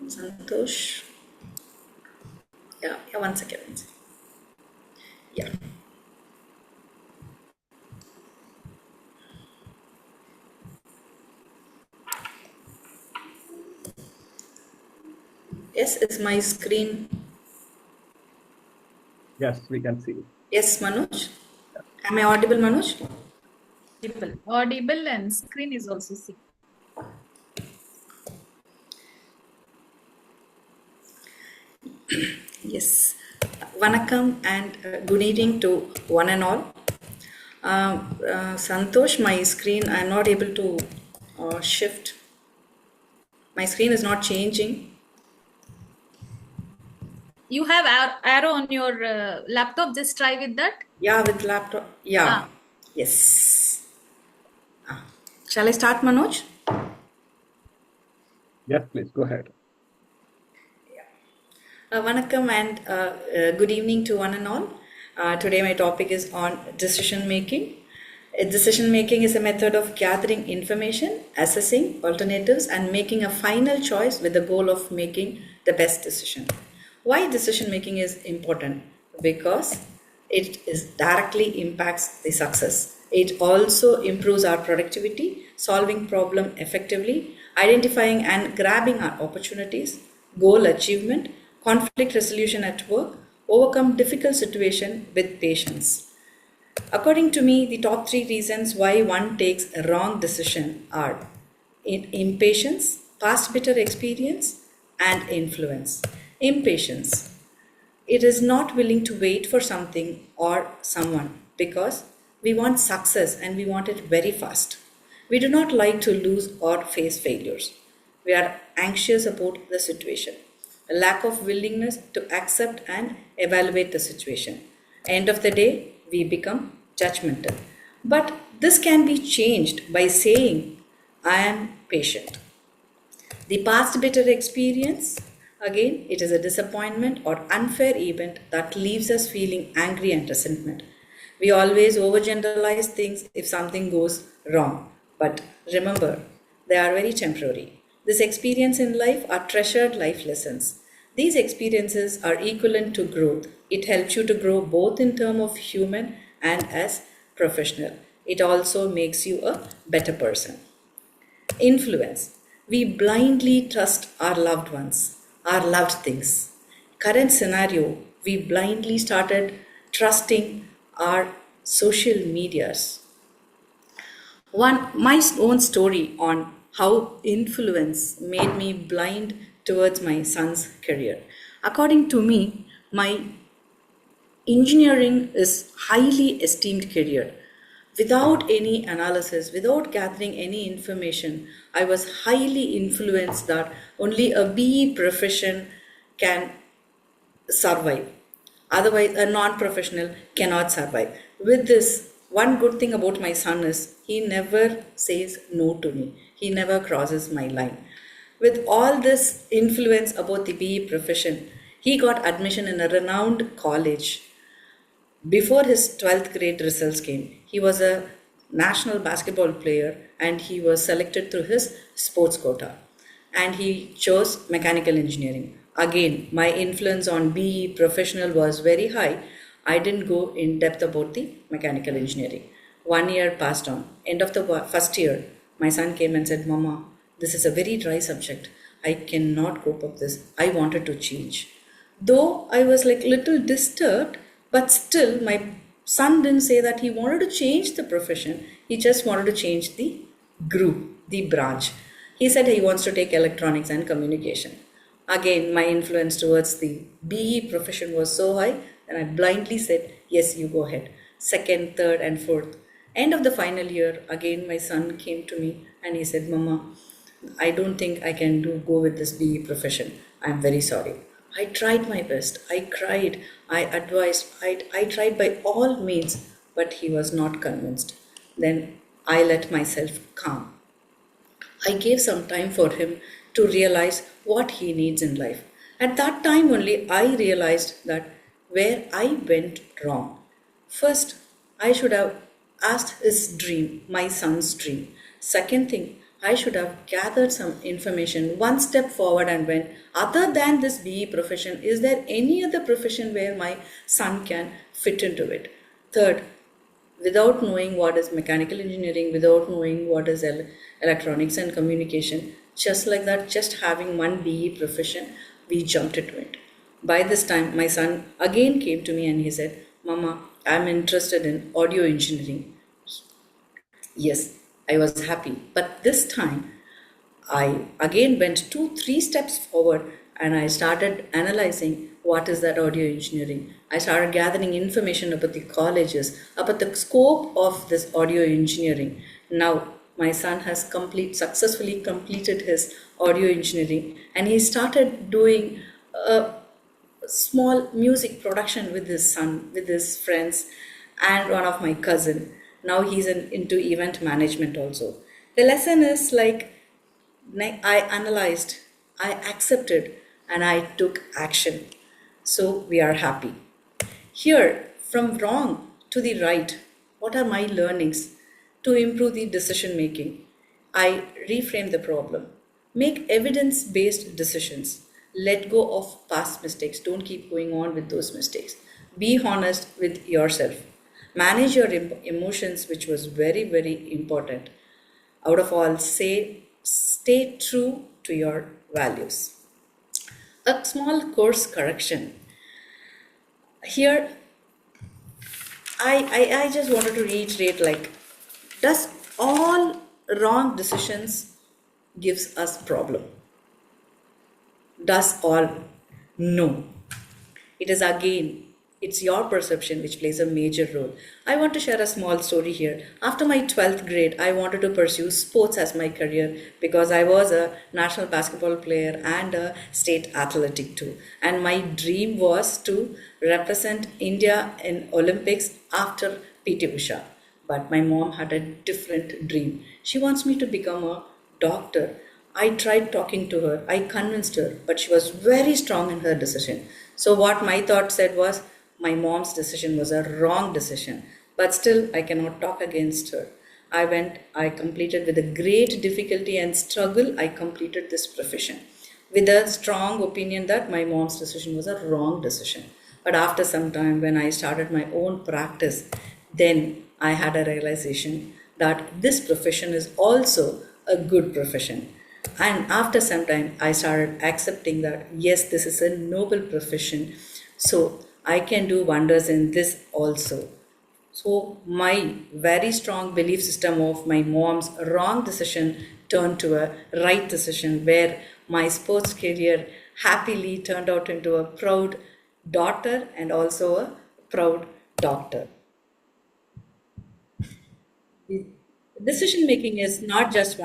Santosh. Yeah, 1 second. Yeah. Yes, is my screen? Yes, we can see. Yes, Manoj. Am I audible, Manoj? Audible and screen is also seen. Yes. Vanakkam and good evening to one and all. Santosh, my screen, I'm not able to shift. My screen is not changing. You have arrow on your laptop. Just try with that. Yeah, with laptop. Yeah. Yes. Shall I start, Manoj? Yes, please go ahead. Vanakkam and good evening to one and all. Today my topic is on decision making. Decision making is a method of gathering information, assessing alternatives, and making a final choice with the goal of making the best decision. Why decision making is important? Because it directly impacts the success. It also improves our productivity, solving problem effectively, identifying and grabbing our opportunities, goal achievement, conflict resolution at work, overcome difficult situation with patience. According to me, the top 3 reasons why one takes a wrong decision are impatience, past bitter experience, and influence. Impatience. It is not willing to wait for something or someone because we want success and we want it very fast. We do not like to lose or face failures. We are anxious about the situation. A lack of willingness to accept and evaluate the situation. End of the day, we become judgmental. But this can be changed by saying, I am patient. The past bitter experience, again, it is a disappointment or unfair event that leaves us feeling angry and resentment. We always overgeneralize things if something goes wrong. But remember, they are very temporary. This experience in life are treasured life lessons. These experiences are equivalent to growth. It helps you to grow both in terms of human and as professional. It also makes you a better person. Influence. We blindly trust our loved ones, our loved things. Current scenario, we blindly started trusting our social medias. My own story on how influence made me blind towards my son's career. According to me, my engineering is highly esteemed career. Without any analysis, without gathering any information, I was highly influenced that only a BE profession can survive. Otherwise, a non-professional cannot survive. With this, one good thing about my son is he never says no to me. He never crosses my line. With all this influence about the BE profession, he got admission in a renowned college. Before his 12th grade results came, he was a national basketball player and he was selected through his sports quota. And he chose mechanical engineering. Again, my influence on BE professional was very high. I didn't go in depth about the mechanical engineering. 1 year passed on. End of the first year, my son came and said, Mama, this is a very dry subject. I cannot cope up this. I wanted to change. Though I was like little disturbed, but still my son didn't say that he wanted to change the profession. He just wanted to change the group, the branch. He said he wants to take electronics and communication. Again, my influence towards the BE profession was so high, and I blindly said, yes, you go ahead. Second, third, and fourth. End of the final year, again my son came to me and he said, Mama, I don't think I can go with this BE profession. I'm very sorry. I tried my best. I cried. I advised. I tried by all means, but he was not convinced. Then I let myself calm. I gave some time for him to realize what he needs in life. At that time only, I realized that where I went wrong. First, I should have asked his dream, my son's dream. Second thing, I should have gathered some information one step forward and went, other than this BE profession, is there any other profession where my son can fit into it? Third, without knowing what is mechanical engineering, without knowing what is electronics and communication, just like that, just having one BE profession, we jumped into it. By this time, my son again came to me and he said, Mama, I'm interested in audio engineering. Yes, I was happy. But this time, I again went 2, 3 steps forward and I started analyzing what is that audio engineering. I started gathering information about the colleges, about the scope of this audio engineering. Now, my son has successfully completed his audio engineering and he started doing small music production with his son, with his friends, and one of my cousin. Now he's into event management also. The lesson is like I analyzed, I accepted, and I took action. So we are happy. Here, from wrong to the right, what are my learnings to improve the decision making? I reframe the problem. Make evidence based decisions. Let go of past mistakes. Don't keep going on with those mistakes. Be honest with yourself. Manage your emotions, which was very, very important. Out of all, stay true to your values. A small course correction. Here, I just wanted to reiterate like, does all wrong decisions gives us problem? Does all? No. It is again, it's your perception which plays a major role. I want to share a small story here. After my 12th grade, I wanted to pursue sports as my career because I was a national basketball player and a state athletic too. And my dream was to represent India in Olympics after PT Usha. But my mom had a different dream. She wants me to become a doctor. I tried talking to her, I convinced her, but she was very strong in her decision. So, what my thought said was, my mom's decision was a wrong decision, but still I cannot talk against her. I completed with a great difficulty and struggle, I completed this profession with a strong opinion that my mom's decision was a wrong decision. But after some time, when I started my own practice, then I had a realization that this profession is also a good profession. And after some time, I started accepting that yes, this is a noble profession, so I can do wonders in this also. So, my very strong belief system of my mom's wrong decision turned to a right decision, where my sports career happily turned out into a proud daughter and also a proud doctor. Decision making is not just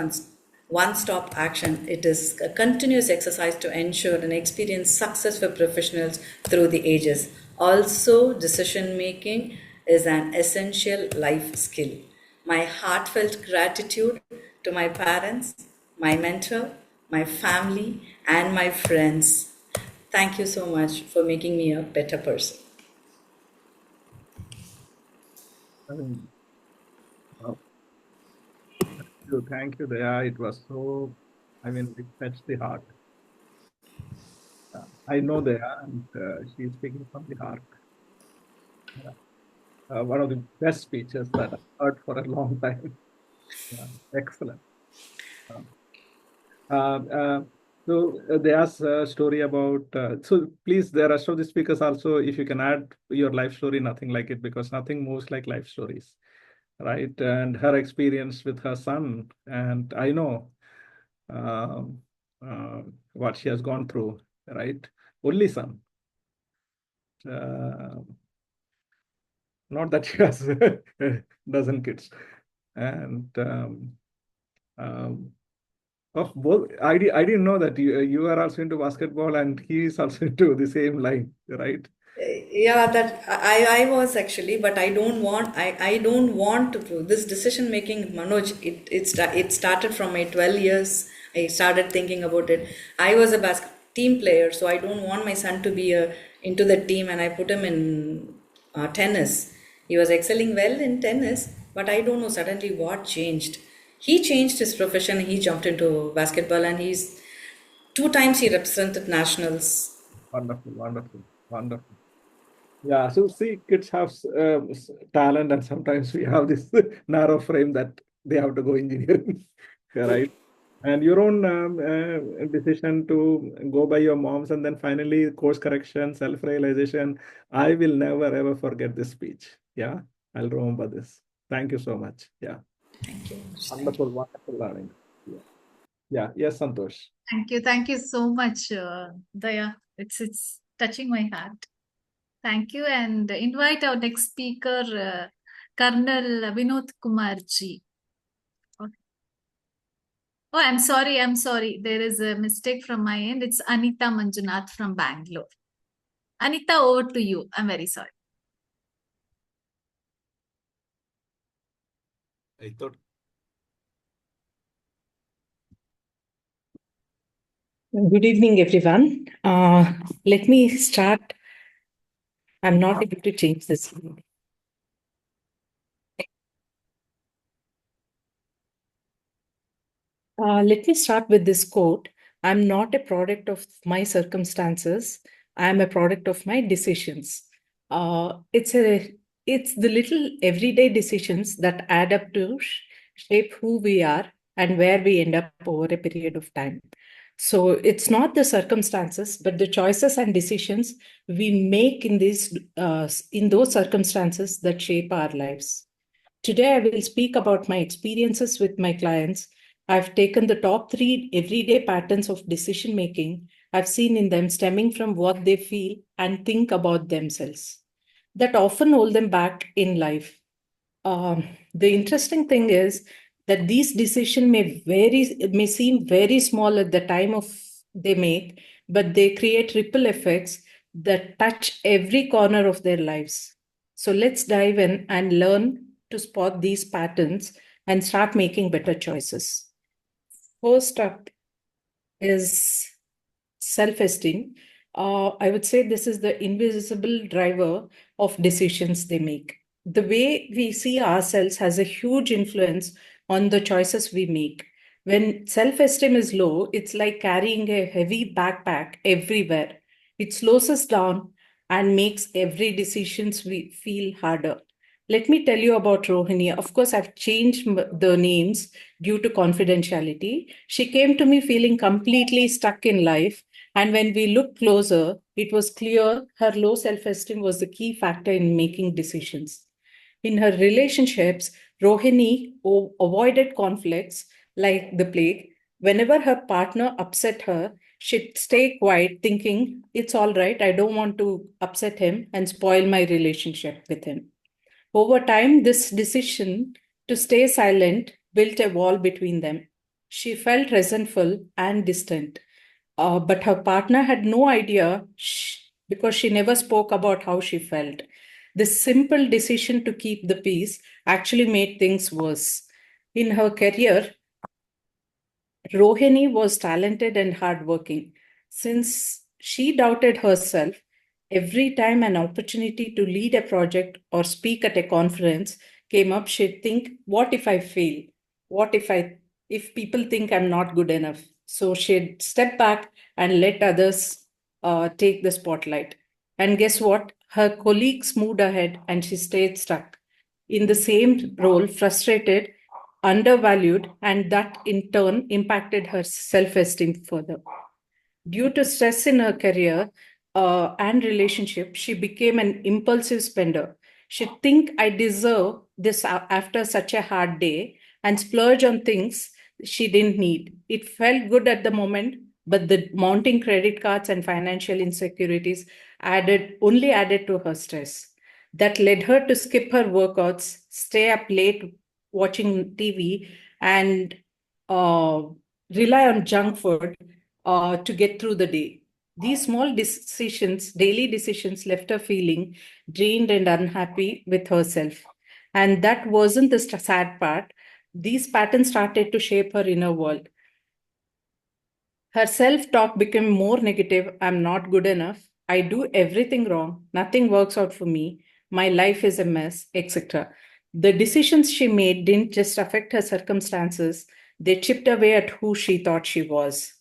one stop action, it is a continuous exercise to ensure and experience success for professionals through the ages. Also, decision making is an essential life skill. My heartfelt gratitude to my parents, my mentor, my family, and my friends. Thank you so much for making me a better person. I mean, thank you, Daya. It was so, I mean, it touched the heart. I know Daya, and she's speaking from the heart. One of the best speeches that I've heard for a long time. Excellent. Uh, uh, So they asked a story about. So please, the rest of the speakers also, if you can add your life story, nothing like it, because nothing moves like life stories, right? And her experience with her son, and I know um, what she has gone through, right? Only son. Uh, Not that she has a dozen kids, and um, oh, both. I didn't know that you are also into basketball and he is also into the same line, right? Yeah, that I was actually, but I don't want to prove this decision making, Manoj. It started from my 12 years. I started thinking about it. I was a team player, so I don't want my son to be into the team, and I put him in tennis. He was excelling well in tennis, but I don't know suddenly what changed. He changed his profession. He jumped into basketball, and he's 2 times he represented nationals. Wonderful, wonderful, wonderful. Yeah, so see, kids have talent, and sometimes we have this narrow frame that they have to go engineering, right? And your own decision to go by your mom's, and then finally course correction, self-realization. I will never ever forget this speech. Yeah, I'll remember this. Thank you so much. Yeah, Thank you. wonderful, wonderful learning. Yeah, yeah. Yes, Santosh. Thank you so much, Daya. It's touching my heart. Thank you, and invite our next speaker, Colonel Vinod Kumarji. Okay. Oh, I'm sorry. There is a mistake from my end. It's Anita Manjunath from Bangalore. Anita, over to you. I'm very sorry. I thought. Good evening, everyone. Let me start. I'm not able to change this. Let me start with this quote. I'm not a product of my circumstances. I'm a product of my decisions. It's the little everyday decisions that add up to shape who we are and where we end up over a period of time. So it's not the circumstances, but the choices and decisions we make in those circumstances that shape our lives. Today, I will speak about my experiences with my clients. I've taken the top 3 everyday patterns of decision making I've seen in them stemming from what they feel and think about themselves that often hold them back in life. The interesting thing is that these decisions may seem very small at the time of they make, but they create ripple effects that touch every corner of their lives. So let's dive in and learn to spot these patterns and start making better choices. First up is self-esteem. I would say this is the invisible driver of decisions they make. The way we see ourselves has a huge influence on the choices we make. When self-esteem is low, it's like carrying a heavy backpack everywhere. It slows us down and makes every decisions we feel harder. Let me tell you about Rohini. Of course, I've changed the names due to confidentiality. She came to me feeling completely stuck in life. And when we looked closer, it was clear her low self esteem was the key factor in making decisions. In her relationships, Rohini avoided conflicts like the plague. Whenever her partner upset her, she'd stay quiet, thinking, it's all right, I don't want to upset him and spoil my relationship with him. Over time, this decision to stay silent built a wall between them. She felt resentful and distant, but her partner had no idea because she never spoke about how she felt. This simple decision to keep the peace actually made things worse. In her career, Rohini was talented and hardworking. Since she doubted herself, every time an opportunity to lead a project or speak at a conference came up, she'd think, what if I fail? What if people think I'm not good enough? So she'd step back and let others take the spotlight. And guess what? Her colleagues moved ahead and she stayed stuck in the same role, frustrated, undervalued, and that in turn impacted her self esteem further. Due to stress in her career and relationship, she became an impulsive spender. She'd think I deserve this after such a hard day and splurge on things she didn't need. It felt good at the moment, but the mounting credit cards and financial insecurities only added to her stress. That led her to skip her workouts, stay up late watching TV, and uh, rely on junk food to get through the day. These small decisions, daily decisions, left her feeling drained and unhappy with herself. And that wasn't the sad part. These patterns started to shape her inner world. Her self talk became more negative. I'm not good enough. I do everything wrong. Nothing works out for me. My life is a mess, etc. The decisions she made didn't just affect her circumstances, they chipped away at who she thought she was.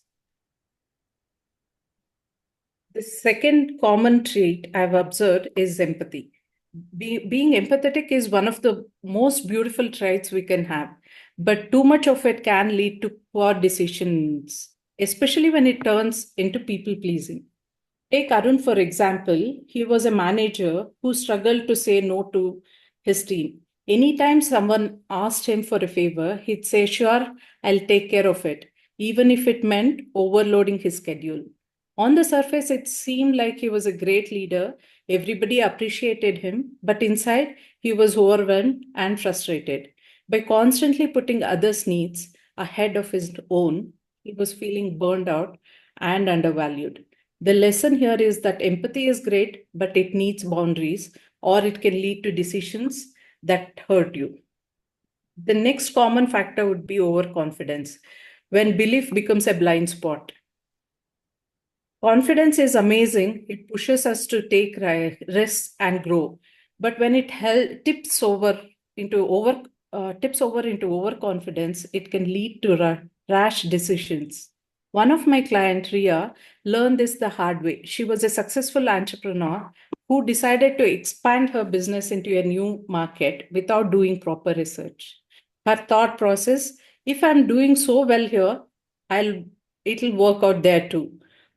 The second common trait I've observed is empathy. Being empathetic is one of the most beautiful traits we can have, but too much of it can lead to poor decisions, especially when it turns into people pleasing. Take Arun, for example. He was a manager who struggled to say no to his team. Anytime someone asked him for a favor, he'd say, "Sure, I'll take care of it," even if it meant overloading his schedule. On the surface, it seemed like he was a great leader. Everybody appreciated him, but inside, he was overwhelmed and frustrated. By constantly putting others' needs ahead of his own, he was feeling burned out and undervalued. The lesson here is that empathy is great, but it needs boundaries, or it can lead to decisions that hurt you. The next common factor would be overconfidence, when belief becomes a blind spot. Confidence is amazing. It pushes us to take risks and grow. But when it tips over into overconfidence, it can lead to rash decisions. One of my clients, Ria, learned this the hard way. She was a successful entrepreneur who decided to expand her business into a new market without doing proper research. Her thought process: if I'm doing so well here, it'll work out there too.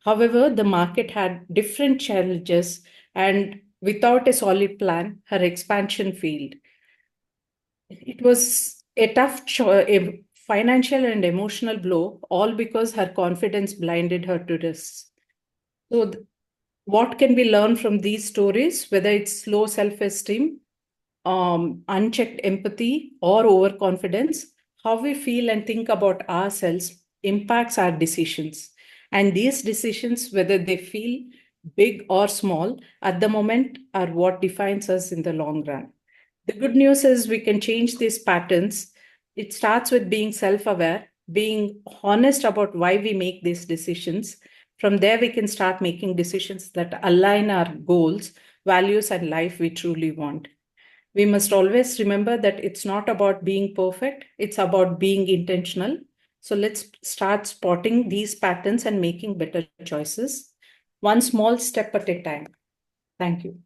However, the market had different challenges, and without a solid plan, her expansion failed. It was a a financial and emotional blow, all because her confidence blinded her to risks. So, what can we learn from these stories? Whether it's low self-esteem, unchecked empathy, or overconfidence, how we feel and think about ourselves impacts our decisions. And these decisions, whether they feel big or small at the moment, are what defines us in the long run. The good news is we can change these patterns. It starts with being self aware, being honest about why we make these decisions. From there, we can start making decisions that align our goals, values, and life we truly want. We must always remember that it's not about being perfect, it's about being intentional. So let's start spotting these patterns and making better choices, one small step at a time. Thank you.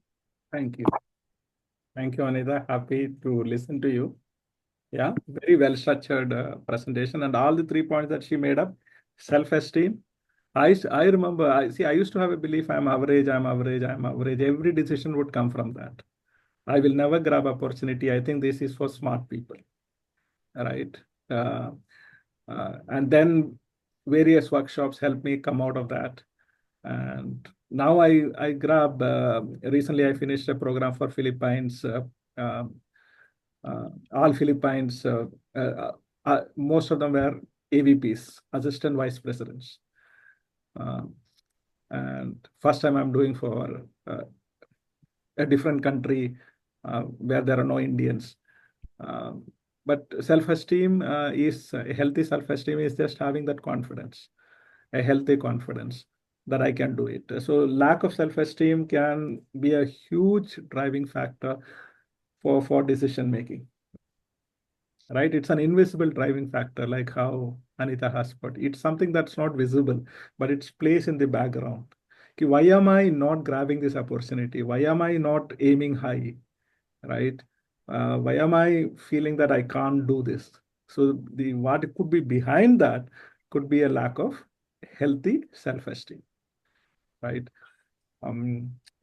Thank you. Thank you, Anita. Happy to listen to you. Yeah, very well structured presentation, and all the 3 points that she made up: self-esteem. I remember, I used to have a belief: I'm average, I'm average, I'm average. Every decision would come from that. I will never grab opportunity. I think this is for smart people, right? And then various workshops helped me come out of that. And now I grab, recently I finished a program for Philippines, all Philippines, most of them were AVPs, assistant vice presidents. And first time I'm doing for a different country where there are no Indians. But self-esteem is a healthy self-esteem is just having that confidence, a healthy confidence that I can do it. So lack of self-esteem can be a huge driving factor for decision making. Right? It's an invisible driving factor, like how Anita has put. It's something that's not visible, but it's placed in the background. Okay, why am I not grabbing this opportunity? Why am I not aiming high? Right? Why am I feeling that I can't do this? So what could be behind that could be a lack of healthy self-esteem, right?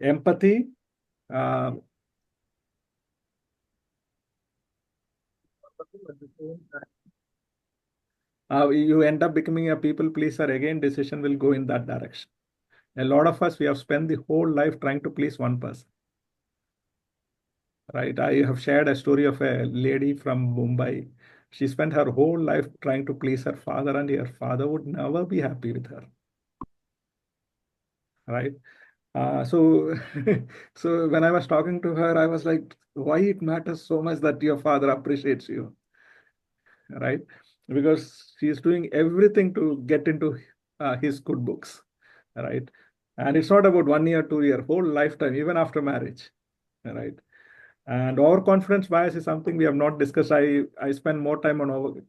Empathy. You end up becoming a people pleaser. Again, decision will go in that direction. A lot of us, we have spent the whole life trying to please one person, right? I have shared a story of a lady from Mumbai. She spent her whole life trying to please her father, and her father would never be happy with her, right? So, so when I was talking to her, I was like, why it matters so much that your father appreciates you, right? Because she's doing everything to get into his good books, right? And it's not about 1 year, 2 year, whole lifetime, even after marriage, right? And overconfidence bias is something we have not discussed. I spend more time on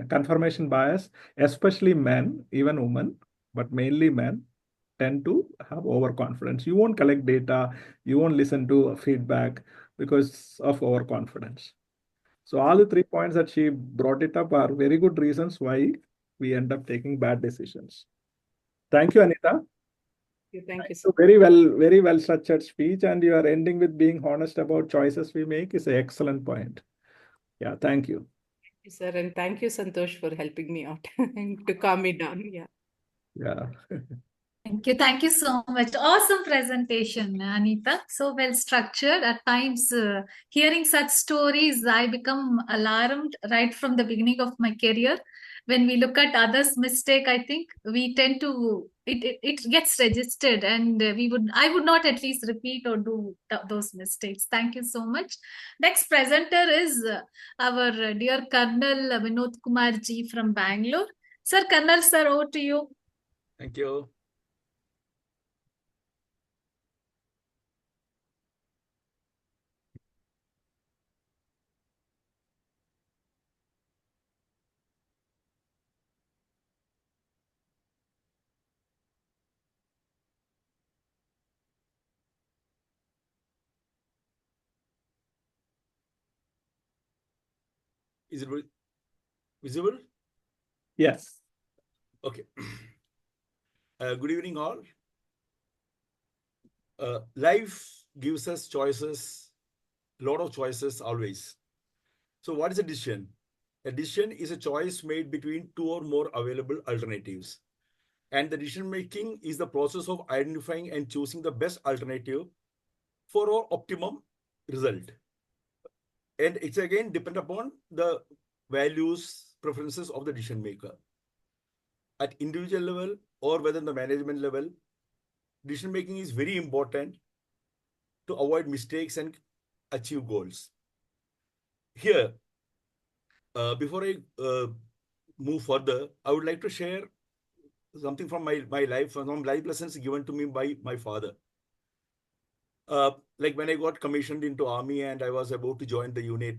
confirmation bias, especially men, even women, but mainly men tend to have overconfidence. You won't collect data, you won't listen to feedback because of overconfidence. So all the 3 points that she brought it up are very good reasons why we end up taking bad decisions. Thank you, Anita. Thank you, So sir. very well structured speech, and you are ending with being honest about choices we make is an excellent point. Yeah, thank you. Thank you, sir, and thank you, Santosh, for helping me out to calm me down. Yeah. Yeah. Thank you so much. Awesome presentation, Anita. So well structured. At times, hearing such stories, I become alarmed right from the beginning of my career. When we look at others' mistake, I think we tend to it gets registered, and I would not at least repeat or do those mistakes. Thank you so much. Next presenter is our dear Colonel Vinod Kumar ji from Bangalore. Sir, Colonel, sir, over to you. Thank you. Is it visible? Yes. Okay. Good evening, all. Life gives us choices, a lot of choices always. So what is a decision? A decision is a choice made between two or more available alternatives. And the decision making is the process of identifying and choosing the best alternative for our optimum result. And it's again depend upon the values, preferences of the decision maker. At individual level or whether the management level, decision making is very important to avoid mistakes and achieve goals. Here, before I move further, I would like to share something from my life, some life lessons given to me by my father. Like when I got commissioned into army and I was about to join the unit,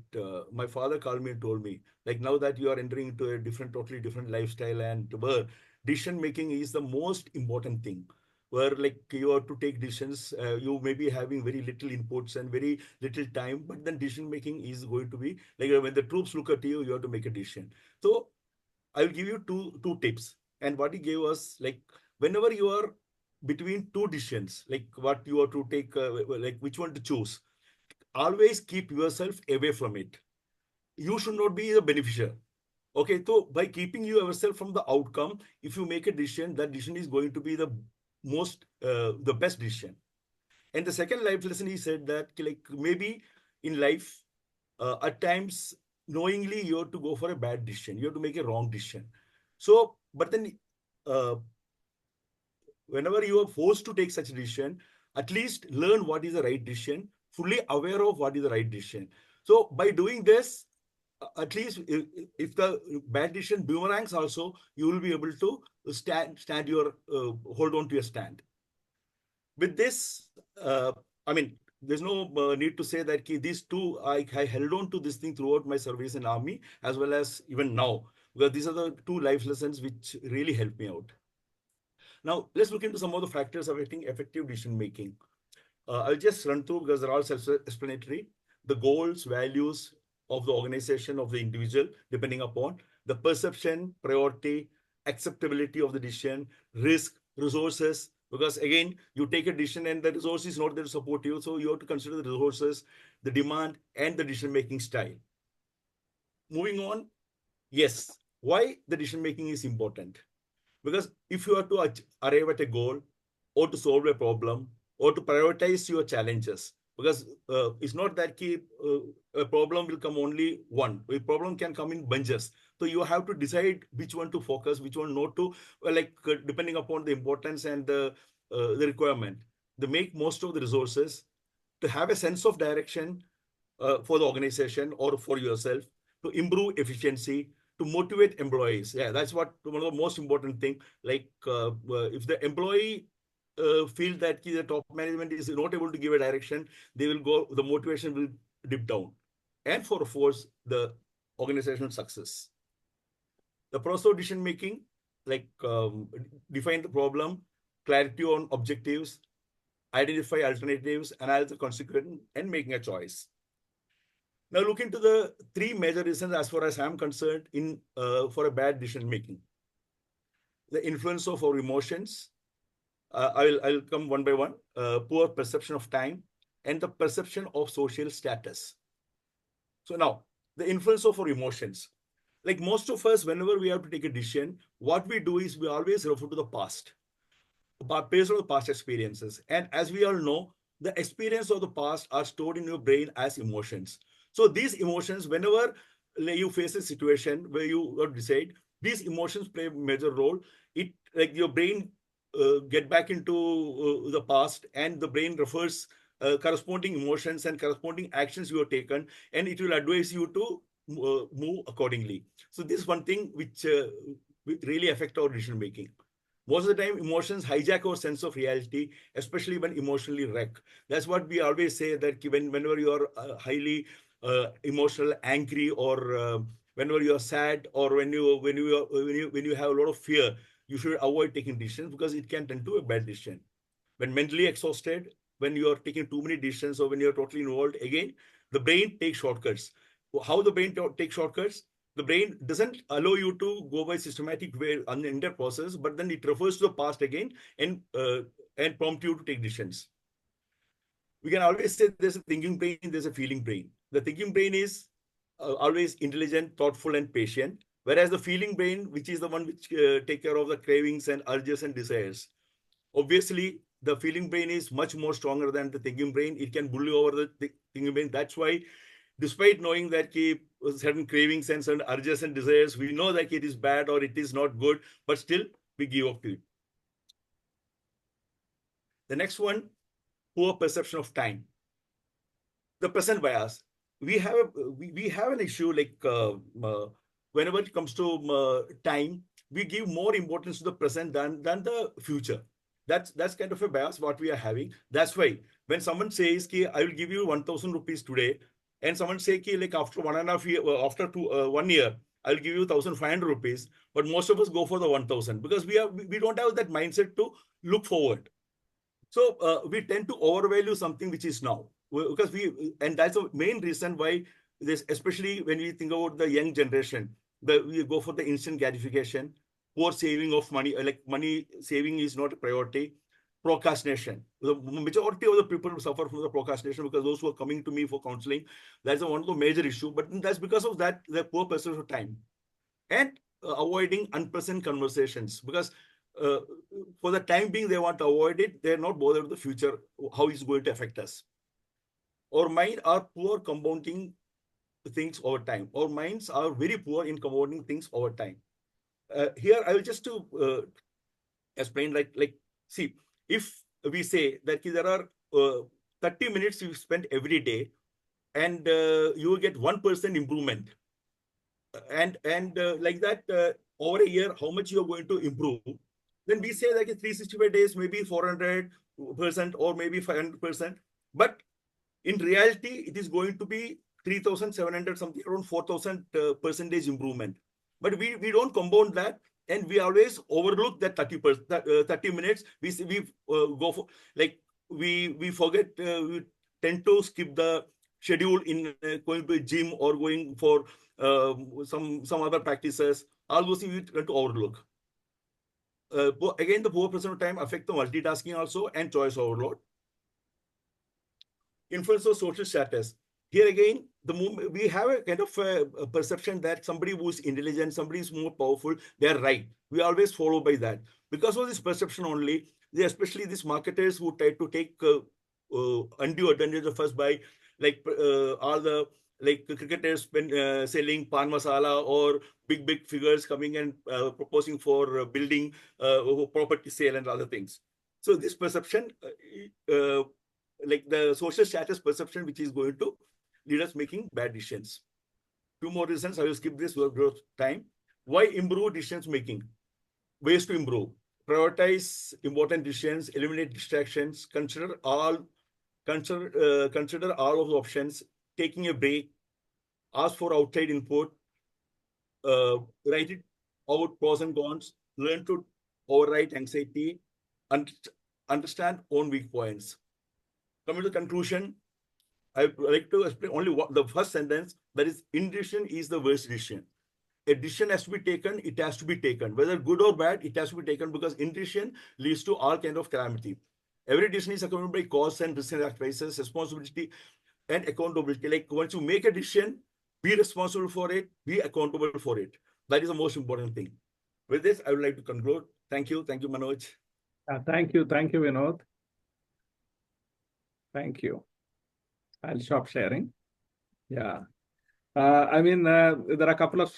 my father called me and told me, like, now that you are entering into a totally different lifestyle, and where decision making is the most important thing, where like you have to take decisions, you may be having very little inputs and very little time, but then decision making is going to be like when the troops look at you, you have to make a decision. So I will give you two tips. And what he gave us, like whenever you are between two decisions, like what you are to take, like which one to choose, always keep yourself away from it. You should not be the beneficiary. Okay, so by keeping yourself from the outcome, if you make a decision, that decision is going to be the the best decision. And the second life lesson, he said that like maybe in life, at times knowingly you have to go for a bad decision, you have to make a wrong decision. So, but then uh, whenever you are forced to take such a decision, at least learn what is the right decision, fully aware of what is the right decision. So by doing this, at least if the bad decision boomerangs also, you will be able to stand your hold on to your stand. With this, I mean, there's no need to say that these two, I held on to this thing throughout my service in army as well as even now, because these are the two life lessons which really helped me out. Now, let's look into some of the factors affecting effective decision making. I'll just run through because they're all self-explanatory. The goals, values of the organization, of the individual, depending upon the perception, priority, acceptability of the decision, risk, resources, because again, you take a decision and the resource is not there to support you. So you have to consider the resources, the demand, and the decision-making style. Moving on, yes, why the decision-making is important? Because if you are to arrive at a goal or to solve a problem or to prioritize your challenges, because it's not that a problem will come only one. A problem can come in bunches. So you have to decide which one to focus, which one not to, depending upon the importance and the requirement. They make most of the resources to have a sense of direction for the organization or for yourself, to improve efficiency, to motivate employees. Yeah, that's what one of the most important thing. If the employee feel that the top management is not able to give a direction, they will go, the motivation will dip down. And for force the organizational success. The process of decision making, define the problem, clarity on objectives, identify alternatives, analyze the consequence, and making a choice. Now look into the three major reasons as far as I'm concerned for a bad decision making. The influence of our emotions. I'll come one by one. Poor perception of time and the perception of social status. So now, the influence of our emotions. Like most of us, whenever we have to take a decision, what we do is we always refer to the past, based on the past experiences. And as we all know, the experience of the past are stored in your brain as emotions. So these emotions, whenever you face a situation where you decide, these emotions play a major role. It, like, your brain get back into the past, and the brain refers corresponding emotions and corresponding actions you have taken, and it will advise you to move accordingly. So this is one thing which really affect our decision making. Most of the time, emotions hijack our sense of reality, especially when emotionally wrecked. That's what we always say, that whenever you are highly emotional, angry, or whenever you are sad, or when you have a lot of fear, you should avoid taking decisions, because it can tend to a bad decision. When mentally exhausted, when you are taking too many decisions, or when you are totally involved, again, the brain takes shortcuts. How the brain takes shortcuts? The brain doesn't allow you to go by systematic way on the entire process, but then it refers to the past again and prompt you to take decisions. We can always say there's a thinking brain, there's a feeling brain. The thinking brain is always intelligent, thoughtful, and patient, whereas the feeling brain, which is the one which take care of the cravings and urges and desires. Obviously, the feeling brain is much more stronger than the thinking brain. It can bully over the thinking brain. That's why, despite knowing that certain cravings and certain urges and desires, we know that it is bad or it is not good, but still we give up to it. The next one, poor perception of time. The present bias. We have an issue, whenever it comes to time, we give more importance to the present than the future. That's kind of a bias what we are having. That's why when someone says, I will give you 1,000 rupees today, and someone say, like, after 1.5 years, after 1 year, I'll give you 1,500 rupees. But most of us go for the 1,000, because we don't have that mindset to look forward. So we tend to overvalue something which is now, because and that's the main reason why this, especially when we think about the young generation, we go for the instant gratification, poor saving of money, like money saving is not a priority, procrastination. The majority of the people suffer from the procrastination, because those who are coming to me for counseling, that's one of the major issue. But that's because of that, the poor perception of time, and avoiding unpleasant conversations, because for the time being, they want to avoid it. They're not bothered with the future, how it's going to affect us. Our mind are poor compounding things over time. Our minds are very poor in compounding things over time. Here, I will just to explain, see, if we say that there are 30 minutes you spend every day, and you will get 1% improvement, and like that, over a year, how much you are going to improve, then we say like 365 days, maybe 400% or maybe 500%. But in reality, it is going to be 3,700 something, around 4,000 percentage improvement. But we don't compound that, and we always overlook that 30 minutes. We go for, like, we forget, we tend to skip the schedule in going to a gym or going for some other practices. All those things we tend to overlook. again, the poor perception of time affect the multitasking also and choice overload. Influence of social status. Here again, we have a kind of a perception that somebody who is intelligent, somebody is more powerful, they are right. We always follow by that. Because of this perception only, especially these marketers who try to take undue advantage of us by all the cricketers selling pan masala or big figures coming and proposing for building property sale and other things. So this perception, the social status perception, which is going to lead us making bad decisions. Two more reasons. I will skip this growth time. Why improve decisions making? Ways to improve. Prioritize important decisions, eliminate distractions, consider all of the options, taking a break, ask for outside input, write it out pros and cons, learn to override anxiety, and understand own weak points. Coming to the conclusion, I would like to explain only the first sentence, that is, indecision is the worst decision. A decision has to be taken, it has to be taken. Whether good or bad, it has to be taken, because indecision leads to all kind of calamity. Every decision is accompanied by cause and sacrifices, responsibility and accountability. Like once you make a decision, be responsible for it, be accountable for it. That is the most important thing. With this, I would like to conclude. Thank you. Thank you, Manoj. Thank you. Thank you, Vinod. Thank you. I'll stop sharing. Yeah. There are a couple of,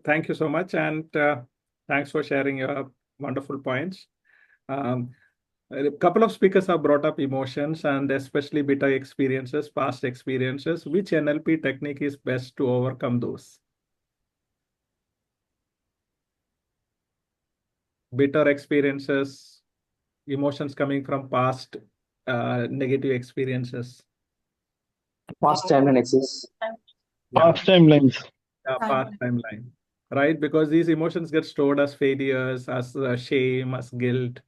thank you so much. And thanks for sharing your wonderful points. A couple of speakers have brought up emotions and especially bitter experiences, past experiences. Which NLP technique is best to overcome those? Bitter experiences, emotions coming from past negative experiences. Past timeline access. Past timelines. Past timeline. Right? Because these emotions get stored as failures, as shame, as guilt.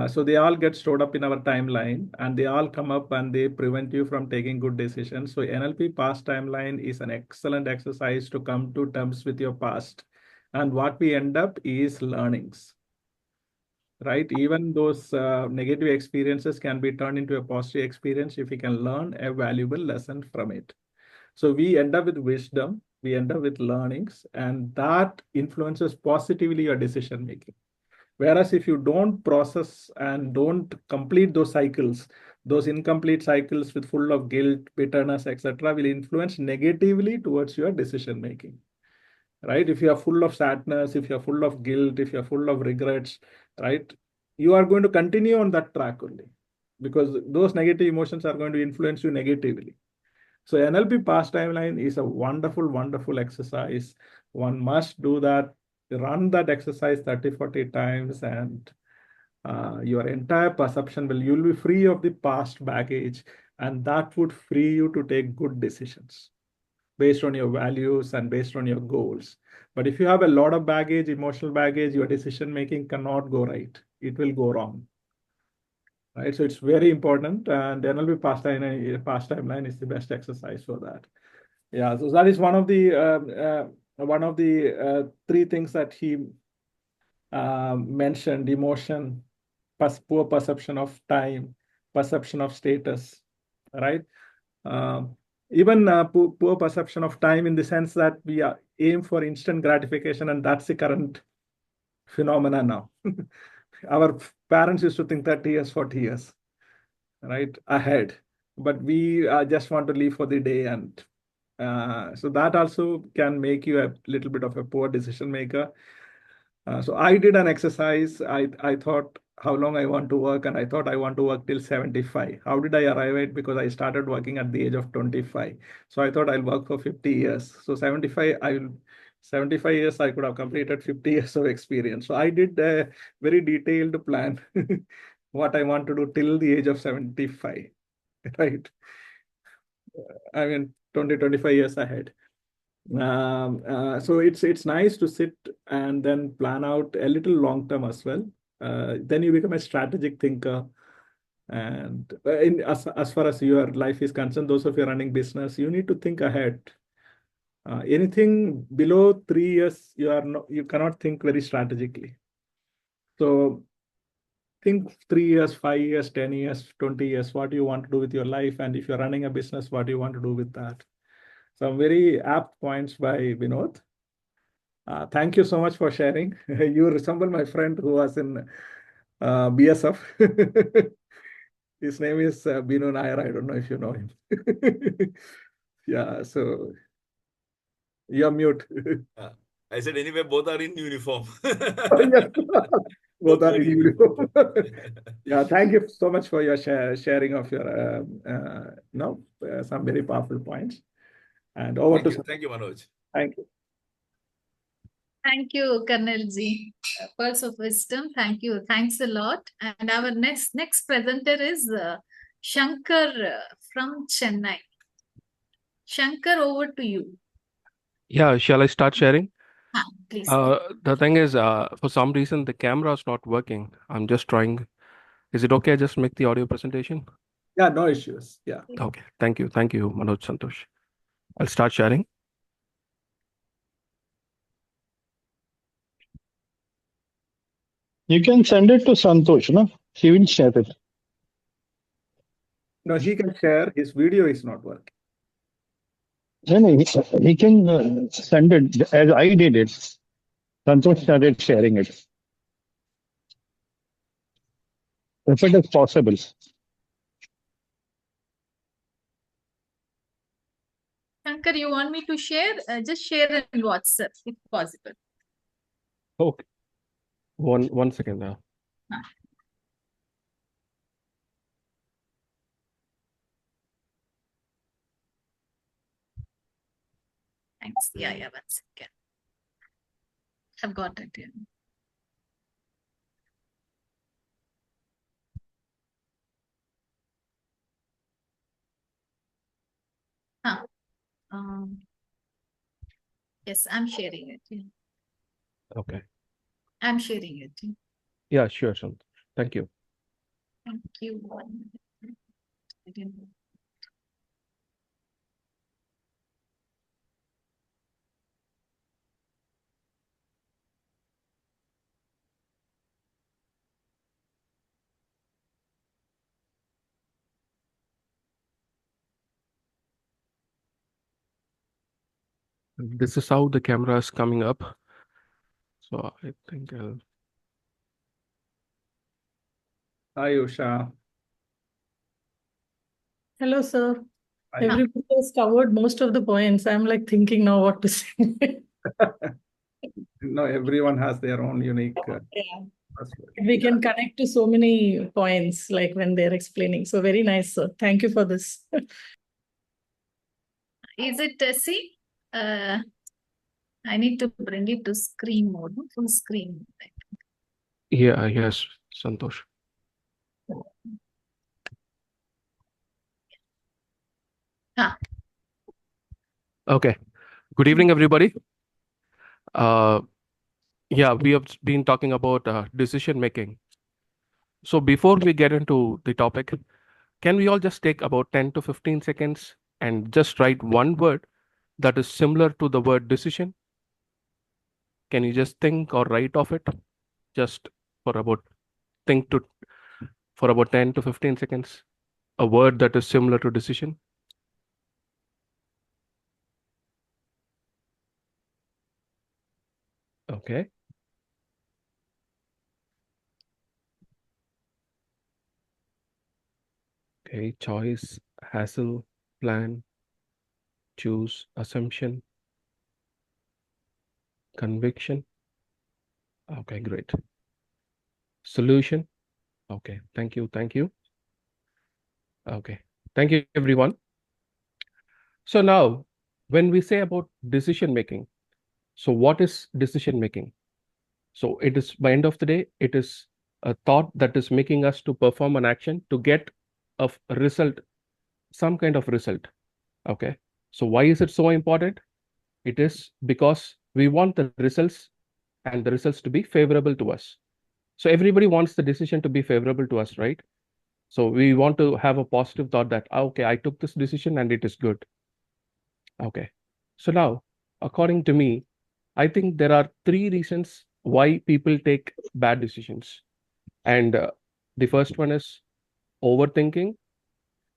So they all get stored up in our timeline and they all come up and they prevent you from taking good decisions. So NLP past timeline is an excellent exercise to come to terms with your past. And what we end up is learnings. Right? Even those negative experiences can be turned into a positive experience if we can learn a valuable lesson from it. So we end up with wisdom, we end up with learnings, and that influences positively your decision making. Whereas if you don't process and don't complete those cycles, those incomplete cycles with full of guilt, bitterness, etc., will influence negatively towards your decision making. Right? If you are full of sadness, if you're full of guilt, if you're full of regrets, right, you are going to continue on that track only, because those negative emotions are going to influence you negatively. So NLP past timeline is a wonderful, wonderful exercise. One must do that, run that exercise 30, 40 times, and your entire perception you'll be free of the past baggage, and that would free you to take good decisions based on your values and based on your goals. But if you have a lot of baggage, emotional baggage, your decision making cannot go right. It will go wrong. Right, so it's very important, and NLP past timeline is the best exercise for that. Yeah, so that is one of the three things that he mentioned: emotion, poor perception of time, perception of status. Right, even poor perception of time in the sense that we aim for instant gratification, and that's the current phenomena now. Our parents used to think 30 years, 40 years, right, ahead. But we just want to live for the day. And so that also can make you a little bit of a poor decision maker. So I did an exercise. I thought how long I want to work, and I thought I want to work till 75. How did I arrive at? Because I started working at the age of 25. So I thought I'll work for 50 years. So 75 years, I could have completed 50 years of experience. So I did a very detailed plan, what I want to do till the age of 75, right? 20, 25 years ahead. So it's nice to sit and then plan out a little long term as well. Then you become a strategic thinker. And as far as your life is concerned, those of you running business, you need to think ahead. Anything below 3 years, you cannot think very strategically. So think 3 years, 5 years, 10 years, 20 years, what do you want to do with your life? And if you're running a business, what do you want to do with that? Some very apt points by Vinod. Thank you so much for sharing. You resemble my friend who was in BSF. His name is Binu Nair. I don't know if you know him. Yeah, so you're mute. I said, anyway, both are in uniform. Yes, both are in uniform. Yeah, thank you so much for your sharing of your, some very powerful points. And over to Thank you, Manoj. Thank you. Thank you, Colonel G. Pearls of wisdom. Thank you. Thanks a lot. And our next presenter is Shankar from Chennai. Shankar, over to you. Yeah, shall I start sharing? Please. The thing is, for some reason, the camera is not working. I'm just trying. Is it okay? I just make the audio presentation? Yeah, no issues. Yeah. Okay. Thank you. Thank you, Manoj Santosh. I'll start sharing. You can send it to Santosh, no? He will share it. No, he can share. His video is not working. No, he can send it as I did it. Santosh started sharing it. If it is possible. Shankar, you want me to share? Just share in WhatsApp if possible. Okay. One second now. Thanks. Yeah, 1 second. I've got it here. Yes, I'm sharing it. Yeah. Okay. I'm sharing it. Yeah, sure, Santosh. Thank you. Thank you. 1 minute. I didn't know. This is how the camera is coming up. So I think I'll... Hi, Usha. Hello, sir. Hi. Everybody has covered most of the points. I'm like thinking now what to say. No, everyone has their own unique. We can connect to so many points, like when they're explaining. So very nice, sir. Thank you for this. Is it see? I need to bring it to screen mode, full screen. Yeah, yes, Santosh. Okay. Good evening, everybody. Yeah, we have been talking about decision making. So before we get into the topic, can we all just take about 10 to 15 seconds and just write one word that is similar to the word decision? Can you just think or write of it? Just for about 10 to 15 seconds. A word that is similar to decision. Okay. Okay, choice, hassle, plan, choose, assumption, conviction. Okay, great. Solution. Okay, thank you. Thank you. Okay, thank you, everyone. So now, when we say about decision making, so what is decision making? So it is, by end of the day, it is a thought that is making us to perform an action to get a result, some kind of result. Okay. So why is it so important? It is because we want the results and the results to be favorable to us. So everybody wants the decision to be favorable to us, right? So we want to have a positive thought that, okay, I took this decision and it is good. Okay. So now, according to me, I think there are 3 reasons why people take bad decisions. And the first one is overthinking.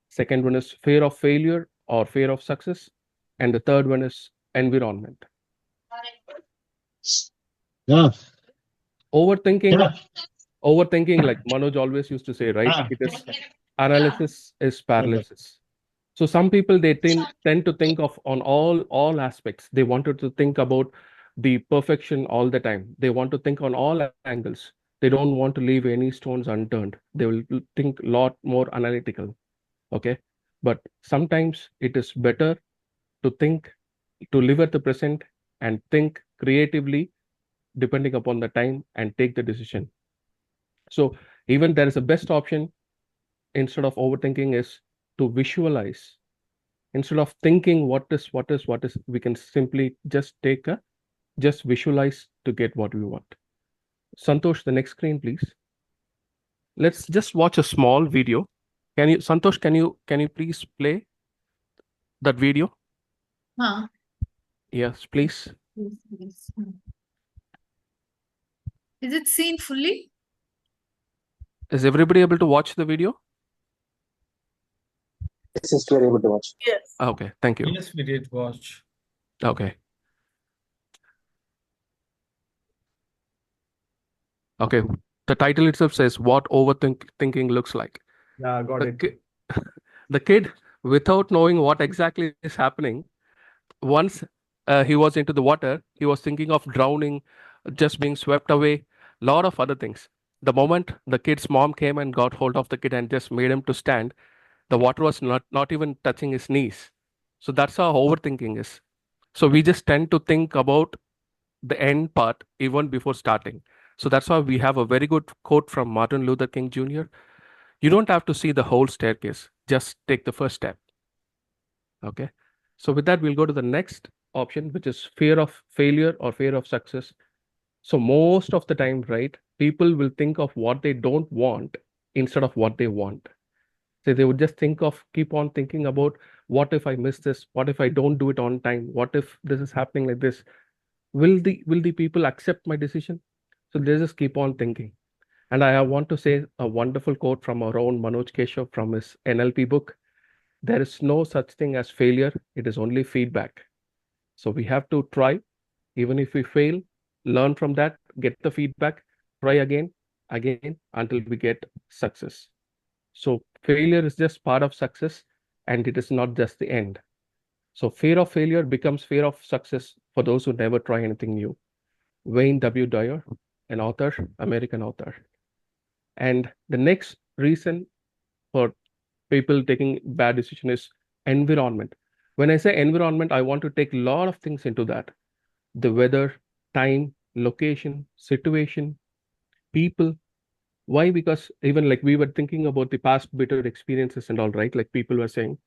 Second one is fear of failure or fear of success. And the third one is environment. Yeah. Overthinking, Yeah. overthinking, like Manoj always used to say, right? Ah. It is analysis is paralysis. So some people they tend to think of on all aspects. They wanted to think about the perfection all the time. They want to think on all angles. They don't want to leave any stones unturned. They will think a lot more analytical. Okay. But sometimes it is better to think, to live at the present and think creatively depending upon the time and take the decision. So even there is a best option instead of overthinking is to visualize. Instead of thinking what is, we can simply just visualize to get what we want. Santosh, the next screen, please. Let's just watch a small video. Santosh, can you please play that video? Huh. Yes, please. Yes. Is it seen fully? Is everybody able to watch the video? Yes, we are able to watch. Yes. Okay, thank you. Yes, we did watch. Okay. Okay. The title itself says what overthinking looks like. Yeah, got The, it. the kid, without knowing what exactly is happening, once he was into the water, he was thinking of drowning, just being swept away, lot of other things. The moment the kid's mom came and got hold of the kid and just made him to stand, the water was not even touching his knees. So that's how overthinking is. So we just tend to think about the end part even before starting. So that's why we have a very good quote from Martin Luther King Jr. You don't have to see the whole staircase, just take the first step. Okay. So with that, we'll go to the next option, which is fear of failure or fear of success. So most of the time, right, people will think of what they don't want instead of what they want. So they would just keep on thinking about what if I miss this? What if I don't do it on time? What if this is happening like this? Will the people accept my decision? So they just keep on thinking. And I want to say a wonderful quote from our own Manoj Keshav from his NLP book. There is no such thing as failure. It is only feedback. So we have to try, even if we fail, learn from that, get the feedback, try again, until we get success. So failure is just part of success and it is not just the end. So fear of failure becomes fear of success for those who never try anything new. Wayne W. Dyer, an author, American author. And the next reason for people taking bad decision is environment. When I say environment, I want to take a lot of things into that. The weather, time, location, situation, people. Why? Because even like we were thinking about the past bitter experiences and all, right? Like people were saying.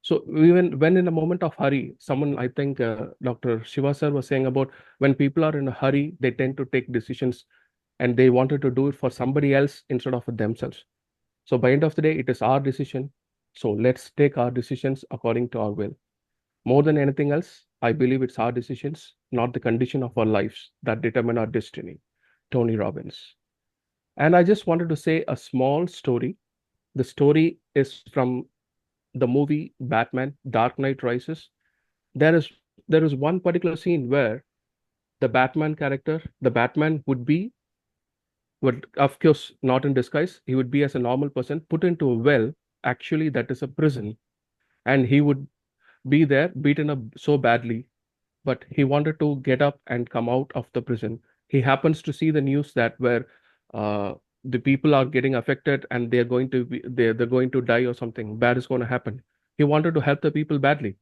So even when in a moment of hurry, someone, I think Dr. Shiva sir was saying about when people are in a hurry, they tend to take decisions and they wanted to do it for somebody else instead of for themselves. So by end of the day, it is our decision. So let's take our decisions according to our will. More than anything else, I believe it's our decisions, not the condition of our lives, that determine our destiny. Tony Robbins. And I just wanted to say a small story. The story is from the movie Batman, Dark Knight Rises. There is one particular scene where the Batman character, the Batman would of course not in disguise. He would be as a normal person put into a well. Actually, that is a prison, and he would be there beaten up so badly, but he wanted to get up and come out of the prison. He happens to see the news that where uh, the people are getting affected and they're going to die or something bad is going to happen. He wanted to help the people badly.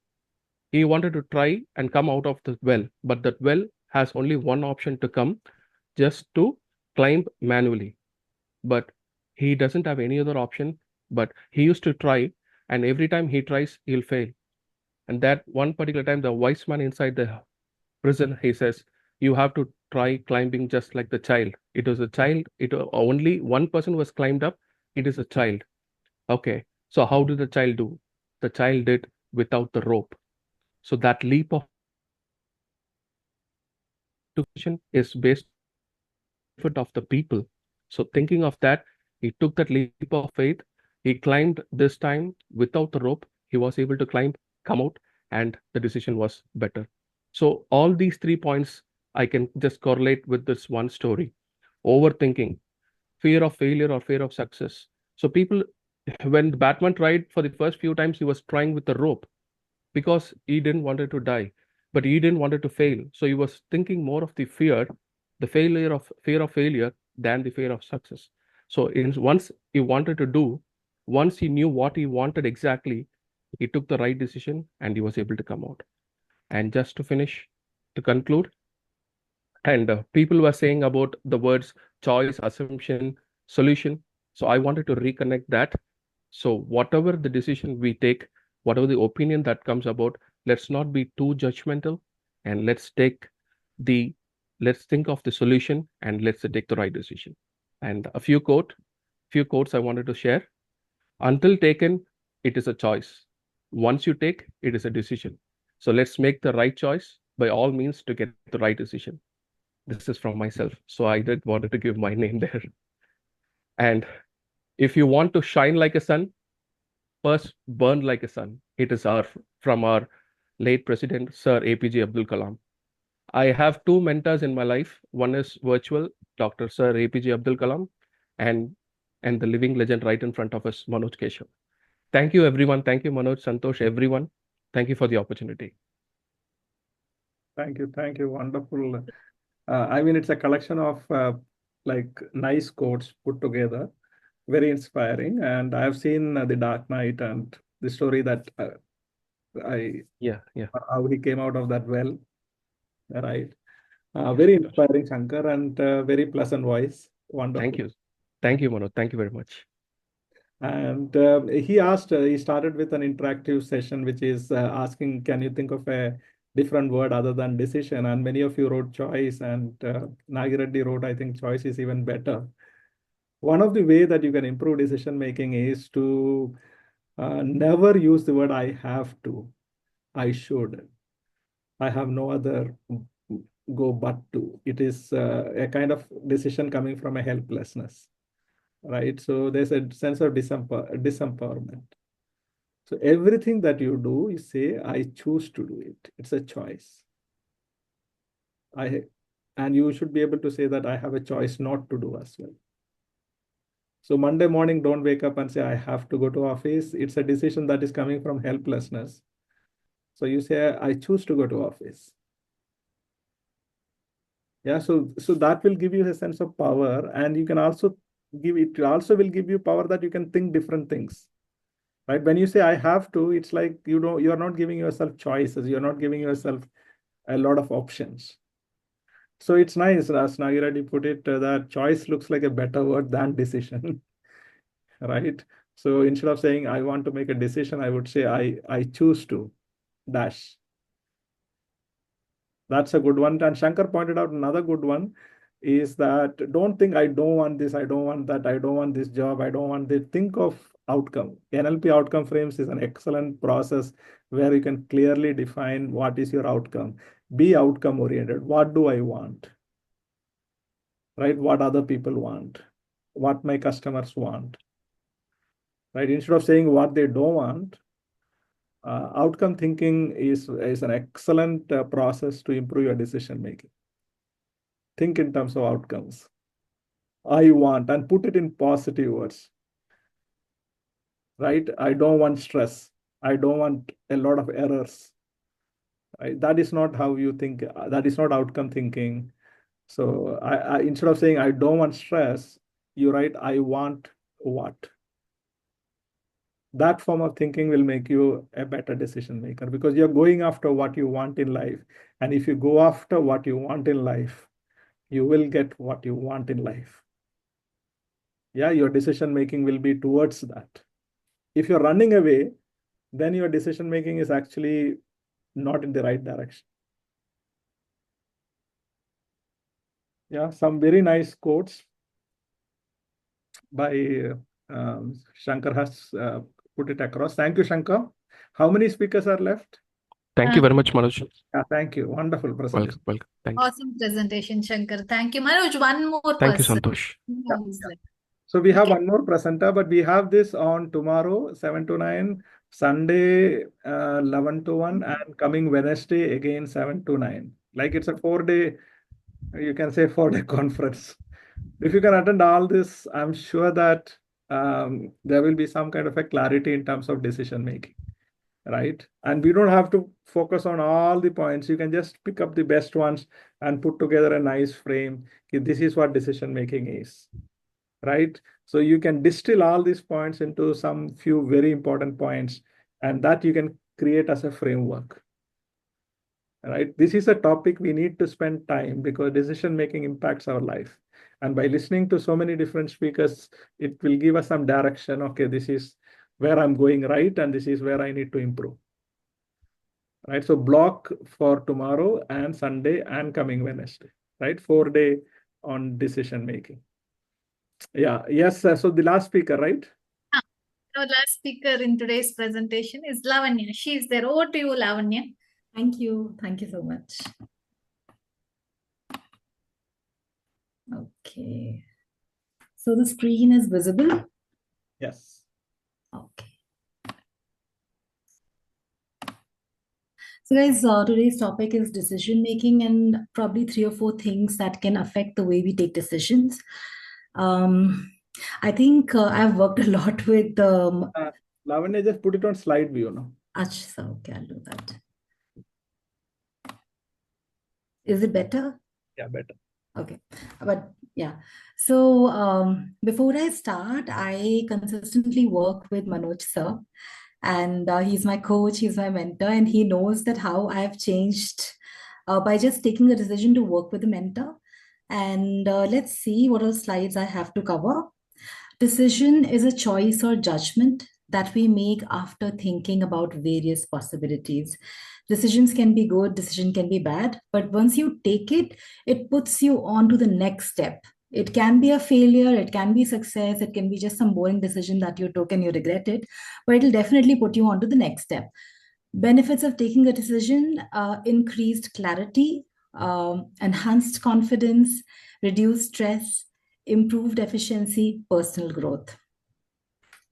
He wanted to try and come out of the well, but that well has only one option to come, just to climb manually. But he doesn't have any other option. But he used to try, and every time he tries, he'll fail. And that one particular time, the wise man inside the prison, he says, you have to try climbing just like the child. It was a child. Only one person was climbed up. It is a child. Okay. So how did the child do? The child did without the rope. So that leap of is based benefit of the people. So thinking of that, he took that leap of faith. He climbed this time without the rope. He was able to climb, come out, and the decision was better. So all these 3 points I can just correlate with this one story. Overthinking, fear of failure or fear of success. So people, when Batman tried for the first few times, he was trying with the rope because he didn't wanted to die, but he didn't wanted to fail. So he was thinking more of the fear, the failure of fear of failure than the fear of success. So once he wanted to do, once he knew what he wanted exactly, he took the right decision and he was able to come out. And just to finish, to conclude, and people were saying about the words choice, assumption, solution. So I wanted to reconnect that. So whatever the decision we take, whatever the opinion that comes about, let's not be too judgmental, and let's think of the solution, and let's take the right decision. And a few quotes I wanted to share. Until taken, it is a choice. Once you take, it is a decision. So let's make the right choice by all means to get the right decision. This is from myself. So I did wanted to give my name there. And if you want to shine like a sun, first burn like a sun. It is from our late president, Sir APJ Abdul Kalam. I have two mentors in my life. One is virtual, Dr. Sir APJ Abdul Kalam, and the living legend right in front of us, Manoj Keshav. Thank you, everyone. Thank you, Manoj, Santosh, everyone. Thank you for the opportunity. Thank you. Thank you. Wonderful. I mean, it's a collection of like nice quotes put together, very inspiring. And I have seen The Dark Knight and the story that how he came out of that well, right? Very inspiring, Shankar, and very pleasant voice. Wonderful. Thank you, Manoj. Thank you very much. And he started with an interactive session, which is asking, can you think of a different word other than decision? And many of you wrote choice, and Nagireddy wrote, I think choice is even better. One of the way that you can improve decision making is to never use the word I have to, I should, I have no other go but to. It is a kind of decision coming from a helplessness, right? So there's a sense of disempowerment. So everything that you do, you say, I choose to do it. It's a choice. And you should be able to say that I have a choice not to do as well. So Monday morning, don't wake up and say, I have to go to office. It's a decision that is coming from helplessness. So you say, I choose to go to office. Yeah, so that will give you a sense of power, and you can also will give you power that you can think different things. Right? When you say I have to, it's like you're not giving yourself choices, you're not giving yourself a lot of options. So it's nice, as Nagiradi put it, that choice looks like a better word than decision. Right? So instead of saying I want to make a decision, I would say I choose to dash. That's a good one. And Shankar pointed out another good one is that don't think I don't want this, I don't want that, I don't want this job, I don't want this. Think of outcome. NLP outcome frames is an excellent process where you can clearly define what is your outcome. Be outcome oriented. What do I want? Right? What other people want? What my customers want? Right? Instead of saying what they don't want, outcome thinking is an excellent process to improve your decision making. Think in terms of outcomes. I want, and put it in positive words. Right? I don't want stress. I don't want a lot of errors. Right? That is not how you think. That is not outcome thinking. So I instead of saying I don't want stress, you write I want what? That form of thinking will make you a better decision maker because you're going after what you want in life. And if you go after what you want in life, you will get what you want in life. Yeah, your decision making will be towards that. If you're running away, then your decision making is actually not in the right direction. Yeah, some very nice quotes by Shankar has put it across. Thank you, Shankar. How many speakers are left? Thank you very much, Manoj. Yeah, thank you. Wonderful presentation. Welcome. Thank you. Awesome presentation, Shankar. Thank you. Manoj, one more Thank you, person. Santosh. Who's left? So we have one more presenter, but we have this on tomorrow, 7 to 9, Sunday, 11 to 1, and coming Wednesday, again, 7 to 9. Like it's a 4-day, you can say 4-day conference. If you can attend all this, I'm sure that there will be some kind of a clarity in terms of decision making, right? And we don't have to focus on all the points. You can just pick up the best ones and put together a nice frame. Okay, this is what decision making is, right? So you can distill all these points into some few very important points, and that you can create as a framework, right? This is a topic we need to spend time because decision making impacts our life. And by listening to so many different speakers, it will give us some direction. Okay, this is where I'm going right, and this is where I need to improve. Right. So block for tomorrow and Sunday and coming Wednesday, right? 4-day on decision making. Yeah. Yes. So the last speaker, right? Our last speaker in today's presentation is Lavanya. She is there. Over to you, Lavanya. Thank you. Thank you so much. Okay. So the screen is visible? Yes. Okay. So guys, today's topic is decision making and probably 3 or 4 things that can affect the way we take decisions. I think I've worked a lot with Lavanya, just put it on slide view now. Achha, okay, I'll do that. Is it better? Yeah, better. Okay, but yeah. So before I start, I consistently work with Manoj sir, and he's my coach, he's my mentor, and he knows that how I've changed by just taking the decision to work with a mentor. And let's see what are the slides I have to cover. Decision is a choice or judgment that we make after thinking about various possibilities. Decisions can be good, decision can be bad, but once you take it, it puts you on to the next step. It can be a failure, it can be success, it can be just some boring decision that you took and you regret it, but it'll definitely put you on to the next step. Benefits of taking a decision: increased clarity, enhanced confidence, reduced stress, improved efficiency, personal growth.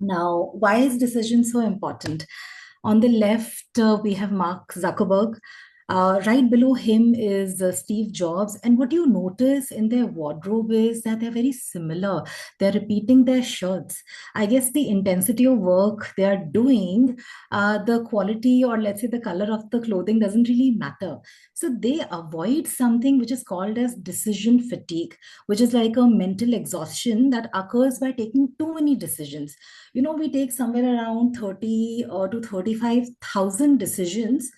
Now, why is decision so important? On the left, we have Mark Zuckerberg. Right below him is Steve Jobs. And what you notice in their wardrobe is that they're very similar. They're repeating their shirts. I guess the intensity of work they are doing, the quality or let's say the color of the clothing doesn't really matter. So they avoid something which is called as decision fatigue, which is like a mental exhaustion that occurs by taking too many decisions. You know, we take somewhere around 30 to 35,000 decisions,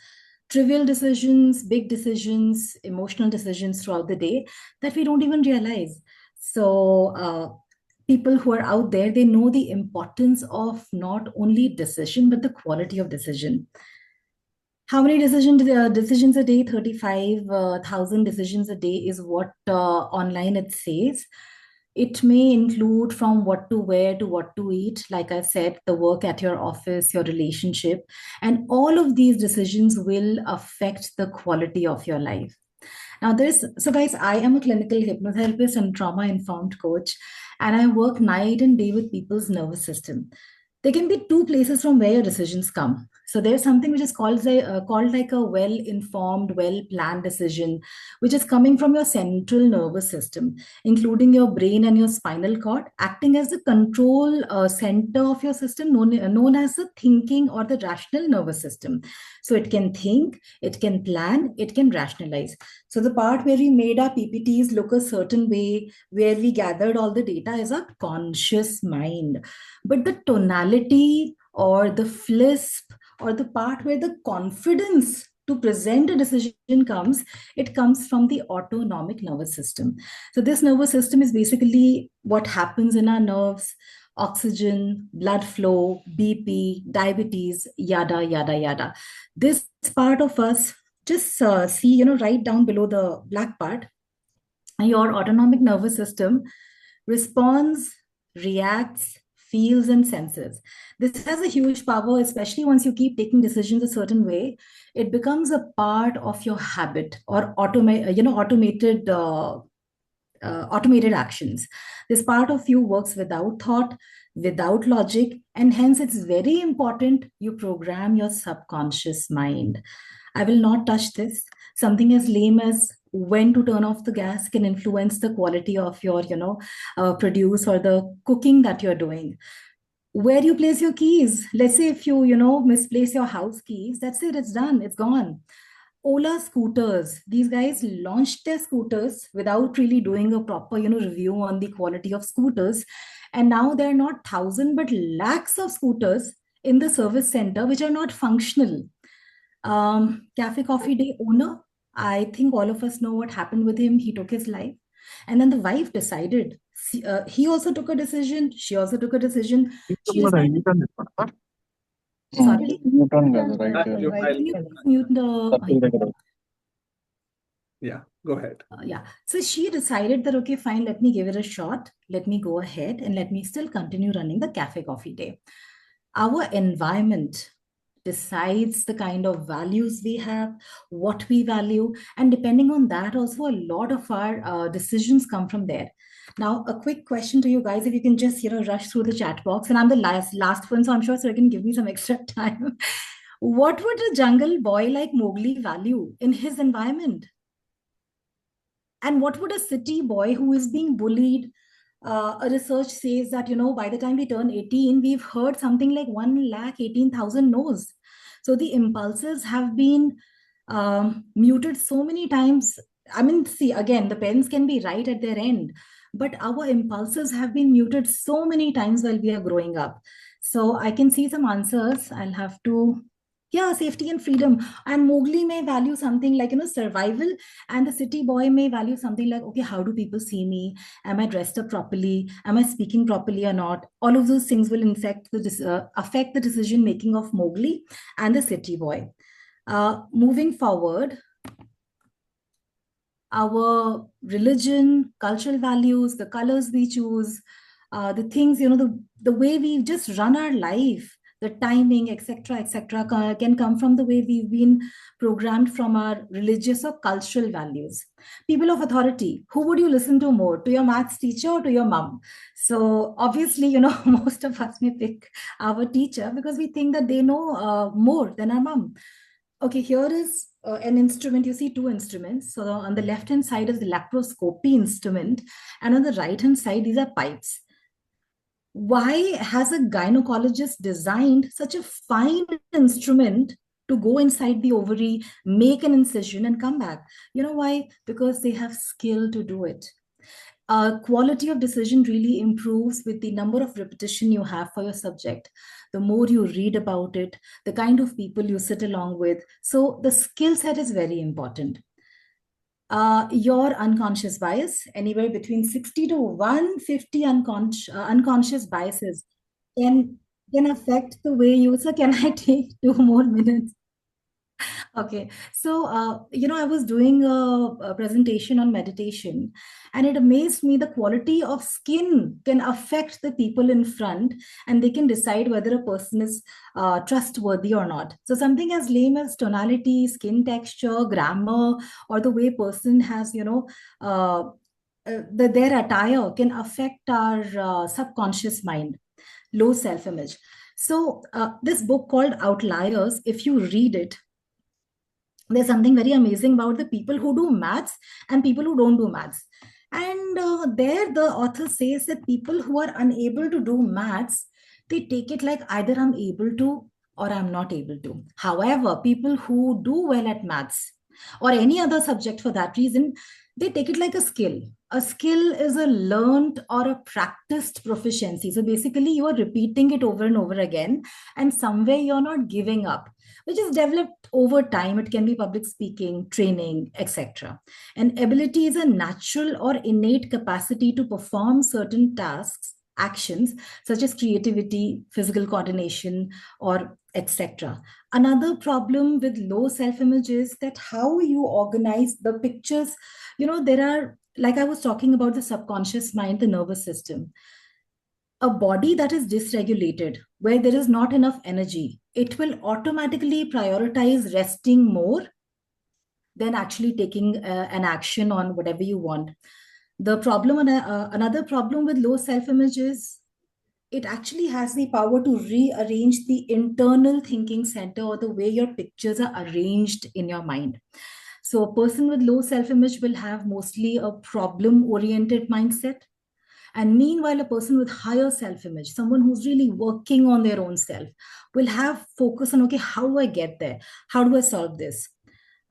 trivial decisions, big decisions, emotional decisions throughout the day that we don't even realize. So people who are out there, they know the importance of not only decision, but the quality of decision. How many decisions a day? 35,000 decisions a day is what online it says. It may include from what to wear to what to eat. Like I said, the work at your office, your relationship, and all of these decisions will affect the quality of your life. Now, so guys, I am a clinical hypnotherapist and trauma-informed coach, and I work night and day with people's nervous system. There can be 2 places from where your decisions come. So there's something which is called like a well-informed, well-planned decision, which is coming from your central nervous system, including your brain and your spinal cord, acting as the control center of your system, known as the thinking or the rational nervous system. So it can think, it can plan, it can rationalize. So the part where we made our PPTs look a certain way, where we gathered all the data, is our conscious mind. But the tonality or the flisp or the part where the confidence to present a decision comes, it comes from the autonomic nervous system. So this nervous system is basically what happens in our nerves: oxygen, blood flow, BP, diabetes, yada, yada, yada. This part of us, just see, right down below the black part, your autonomic nervous system responds, reacts, feels, and senses. This has a huge power, especially once you keep taking decisions a certain way. It becomes a part of your habit or automated actions. This part of you works without thought, without logic, and hence it's very important you program your subconscious mind. I will not touch this. Something as lame as when to turn off the gas can influence the quality of your, produce or the cooking that you're doing. Where you place your keys. Let's say if you, misplace your house keys, that's it, it's done, it's gone. Ola scooters, these guys launched their scooters without really doing a proper, review on the quality of scooters. And now there are not thousand, but lakhs of scooters in the service center, which are not functional. Cafe Coffee Day owner, I think all of us know what happened with him. He took his life. And then the wife decided. He also took a decision. She also took a decision. She decided. Sorry? Can you mute the mic? Yeah, go ahead. Yeah. So she decided that, okay, fine, let me give it a shot. Let me go ahead and let me still continue running the Cafe Coffee Day. Our environment decides the kind of values we have, what we value, and depending on that, also a lot of our decisions come from there. Now, a quick question to you guys, if you can just rush through the chat box, and I'm the last one, so I'm sure Sir can give me some extra time. What would a jungle boy like Mowgli value in his environment? And what would a city boy who is being bullied? A research says that, by the time we turn 18, we've heard something like 118,000 no's. So the impulses have been muted so many times. I mean, see, again, the parents can be right at their end, but our impulses have been muted so many times while we are growing up. So I can see some answers. I'll have to, yeah, safety and freedom. And Mowgli may value something like, survival, and the city boy may value something like, okay, how do people see me? Am I dressed up properly? Am I speaking properly or not? All of those things will affect the decision making of Mowgli and the city boy. Moving forward, our religion, cultural values, the colors we choose, the things, the way we just run our life, the timing, etc., can come from the way we've been programmed from our religious or cultural values. People of authority, who would you listen to more, to your maths teacher or to your mom? So obviously, most of us may pick our teacher because we think that they know more than our mom. Okay, here is an instrument. You see two instruments. So on the left-hand side is the laparoscopy instrument, and on the right-hand side, these are pipes. Why has a gynecologist designed such a fine instrument to go inside the ovary, make an incision, and come back? You know why? Because they have skill to do it. Quality of decision really improves with the number of repetition you have for your subject. The more you read about it, the kind of people you sit along with. So the skill set is very important. Your unconscious bias, anywhere between 60 to 150 unconscious biases can affect the way you. So can I take 2 more minutes? Okay, so I was doing a presentation on meditation, and it amazed me the quality of skin can affect the people in front, and they can decide whether a person is trustworthy or not. So something as lame as tonality, skin texture, grammar, or the way person has, their attire can affect our subconscious mind. Low self-image. So this book called Outliers, if you read it, there's something very amazing about the people who do maths and people who don't do maths. And there the author says that people who are unable to do maths, they take it like either I'm able to or I'm not able to. However, people who do well at maths or any other subject for that reason, they take it like a skill. A skill is a learned or a practiced proficiency. So basically, you are repeating it over and over again, and somewhere you're not giving up, which is developed over time. It can be public speaking, training, etc. And ability is a natural or innate capacity to perform certain tasks, actions, such as creativity, physical coordination, or etc. Another problem with low self-image is that how you organize the pictures. There are, like I was talking about the subconscious mind, the nervous system. a body that is dysregulated, where there is not enough energy, it will automatically prioritize resting more than actually taking an action on whatever you want. The problem, another problem with low self-image is it actually has the power to rearrange the internal thinking center, or the way your pictures are arranged in your mind. So a person with low self-image will have mostly a problem-oriented mindset. And meanwhile, a person with higher self-image, someone who's really working on their own self, will have focus on, okay, how do I get there? How do I solve this?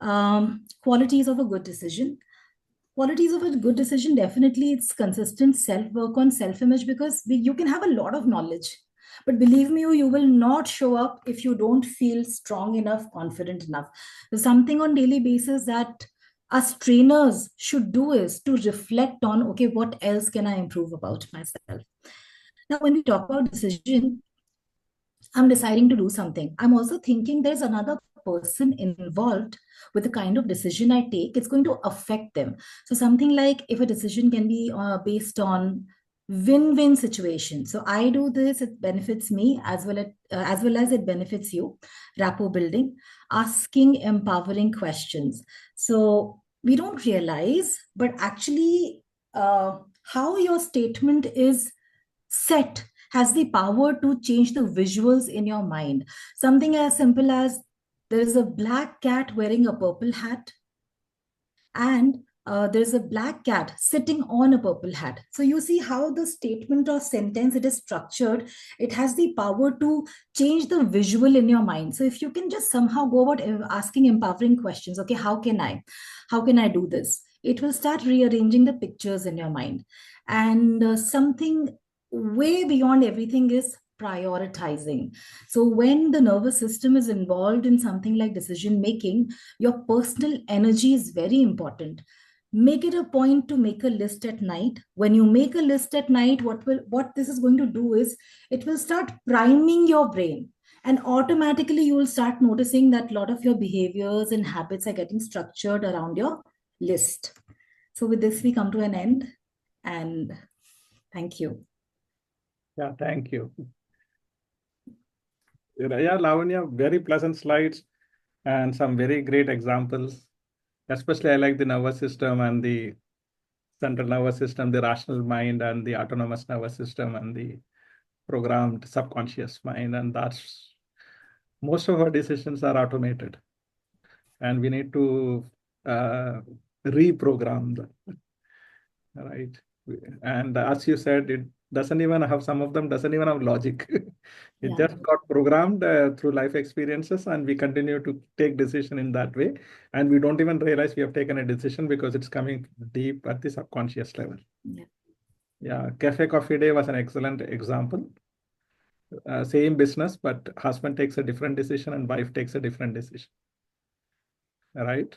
Qualities of a good decision. Qualities of a good decision, definitely it's consistent self-work on self-image, because you can have a lot of knowledge. But believe me, you will not show up if you don't feel strong enough, confident enough. There's something on daily basis that us trainers should do is to reflect on, okay, what else can I improve about myself? Now, when we talk about decision, I'm deciding to do something. I'm also thinking there's another person involved with the kind of decision I take. It's going to affect them. So something like, if a decision can be based on win-win situation. So I do this, it benefits me as well as it benefits you. Rapport building, asking empowering questions. So we don't realize, but actually, how your statement is set has the power to change the visuals in your mind. Something as simple as, there is a black cat wearing a purple hat, and there's a black cat sitting on a purple hat. So you see how the statement or sentence it is structured, it has the power to change the visual in your mind. So if you can just somehow go about asking empowering questions, okay, how can I do this? It will start rearranging the pictures in your mind. And something way beyond everything is prioritizing. So when the nervous system is involved in something like decision making, your personal energy is very important. Make it a point to make a list at night. When you make a list at night, what this is going to do is it will start priming your brain, and automatically you will start noticing that a lot of your behaviors and habits are getting structured around your list. So with this, we come to an end, and thank you. Yeah, thank you. Yeah, Lavanya, very pleasant slides and some very great examples. Especially I like the nervous system and the central nervous system, the rational mind and the autonomous nervous system and the programmed subconscious mind. And that's, most of our decisions are automated. And we need to reprogram them, right? And as you said, it doesn't even have, some of them doesn't even have logic. It just got programmed through life experiences, and we continue to take decision in that way. And we don't even realize we have taken a decision because it's coming deep at the subconscious level. Yeah, Cafe Coffee Day was an excellent example. Same business, but husband takes a different decision and wife takes a different decision. Right?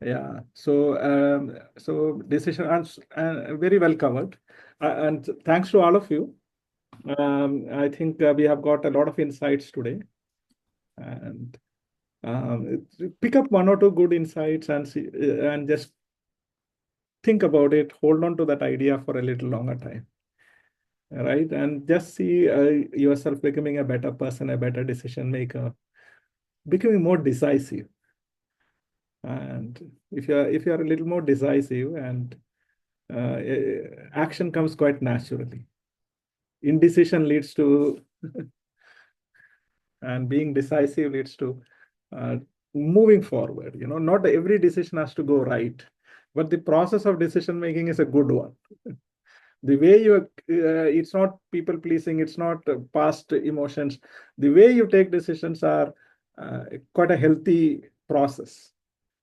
Yeah. So decision and very well covered. And thanks to all of you. I think we have got a lot of insights today. And pick up one or two good insights and see, and just think about it. Hold on to that idea for a little longer time. Right? And just see yourself becoming a better person, a better decision maker, becoming more decisive. And if you're a little more decisive, and action comes quite naturally. Indecision leads to and being decisive leads to moving forward. Not every decision has to go right, but the process of decision making is a good one. The way it's not people pleasing, it's not past emotions. The way you take decisions are quite a healthy process,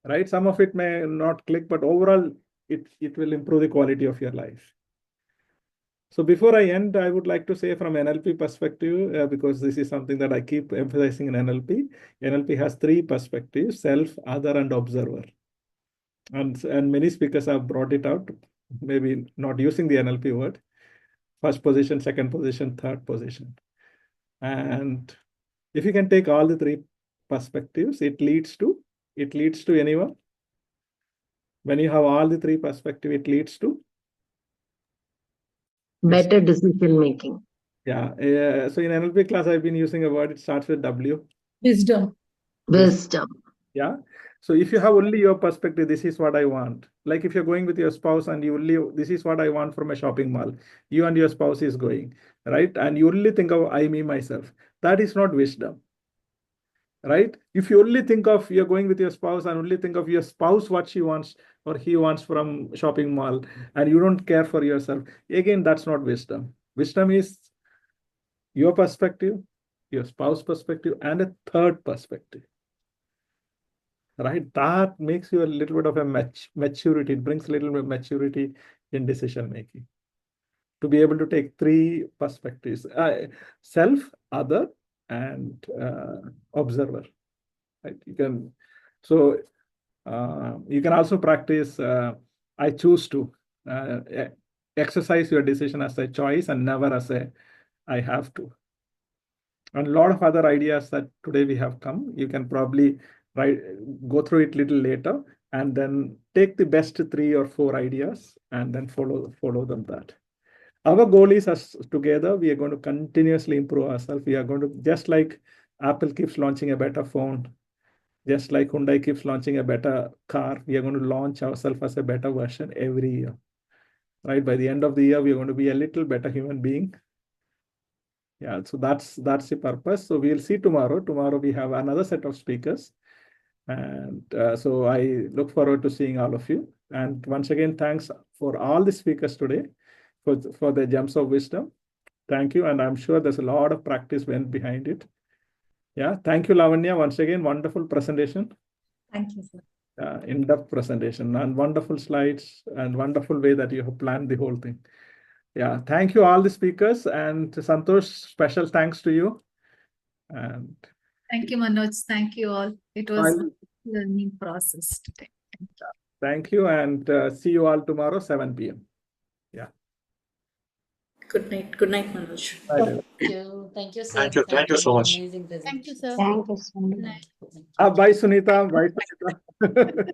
right? Some of it may not click, but overall, it will improve the quality of your life. So before I end, I would like to say from NLP perspective, because this is something that I keep emphasizing in NLP. NLP has three perspectives: self, other, and observer. And many speakers have brought it out, maybe not using the NLP word. First position, second position, third position. And if you can take all the three perspectives, it leads to anyone. When you have all the three perspectives, it leads to better decision making. Yeah. So in NLP class, I've been using a word. It starts with W. Wisdom. Wisdom. Yeah. So if you have only your perspective, this is what I want. Like if you're going with your spouse and you only, this is what I want from a shopping mall. You and your spouse is going, right? And you only think of I, me, myself. That is not wisdom, right? If you only think of you're going with your spouse and only think of your spouse, what she wants or he wants from shopping mall, and you don't care for yourself, again, that's not wisdom. Wisdom is your perspective, your spouse perspective, and a third perspective, right? That makes you a little bit of a maturity. It brings a little bit of maturity in decision making to be able to take three perspectives: self, other, and observer. Right? You can you can also practice. I choose to exercise your decision as a choice and never as a I have to. And a lot of other ideas that today we have come, you can probably go through it little later and then take the best 3 or 4 ideas and then follow them that. Our goal is us together, we are going to continuously improve ourselves. We are going to, just like Apple keeps launching a better phone, just like Hyundai keeps launching a better car, we are going to launch ourselves as a better version every year. Right? By the end of the year, we are going to be a little better human being. Yeah, so that's the purpose. So we'll see tomorrow. Tomorrow we have another set of speakers. And so I look forward to seeing all of you. And once again, thanks for all the speakers today for the gems of wisdom. Thank you. And I'm sure there's a lot of practice went behind it. Yeah, thank you, Lavanya. Once again, wonderful presentation. Thank you, sir. In-depth presentation and wonderful slides and wonderful way that you have planned the whole thing. Yeah, thank you all the speakers, and Santosh, special thanks to you. And Thank you, Manoj. Thank you all. It was a learning process today. thank you, and see you all tomorrow, 7 p.m. Yeah. Good night. Good night, Manoj. Bye, Thank you. Thank you, sir. Thank you. Thank you so for much. amazing Thank you, presentation. sir. Thank you so much. Bye, Sunita. Bye, Sunita.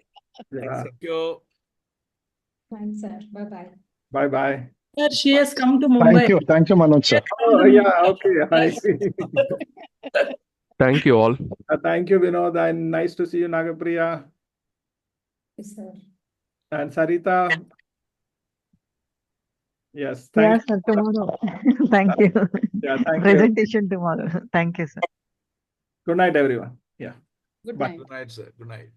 Yeah. Thank you. Thanks, sir. Bye-bye. Bye-bye. Sir, she has come to Thank Mumbai. you. Thank you, Manoj sir. Oh, yeah. Okay. Hi. Thank you all. Thank you, Vinod. And nice to see you, Nagapriya. Yes, sir. And Sarita. Yes. Yeah, Thank you. sir, tomorrow. Thank you. Yeah. Thank you. Presentation tomorrow. Thank you, sir. Good night, everyone. Yeah. Good Bye. night. Good night, sir. Good night.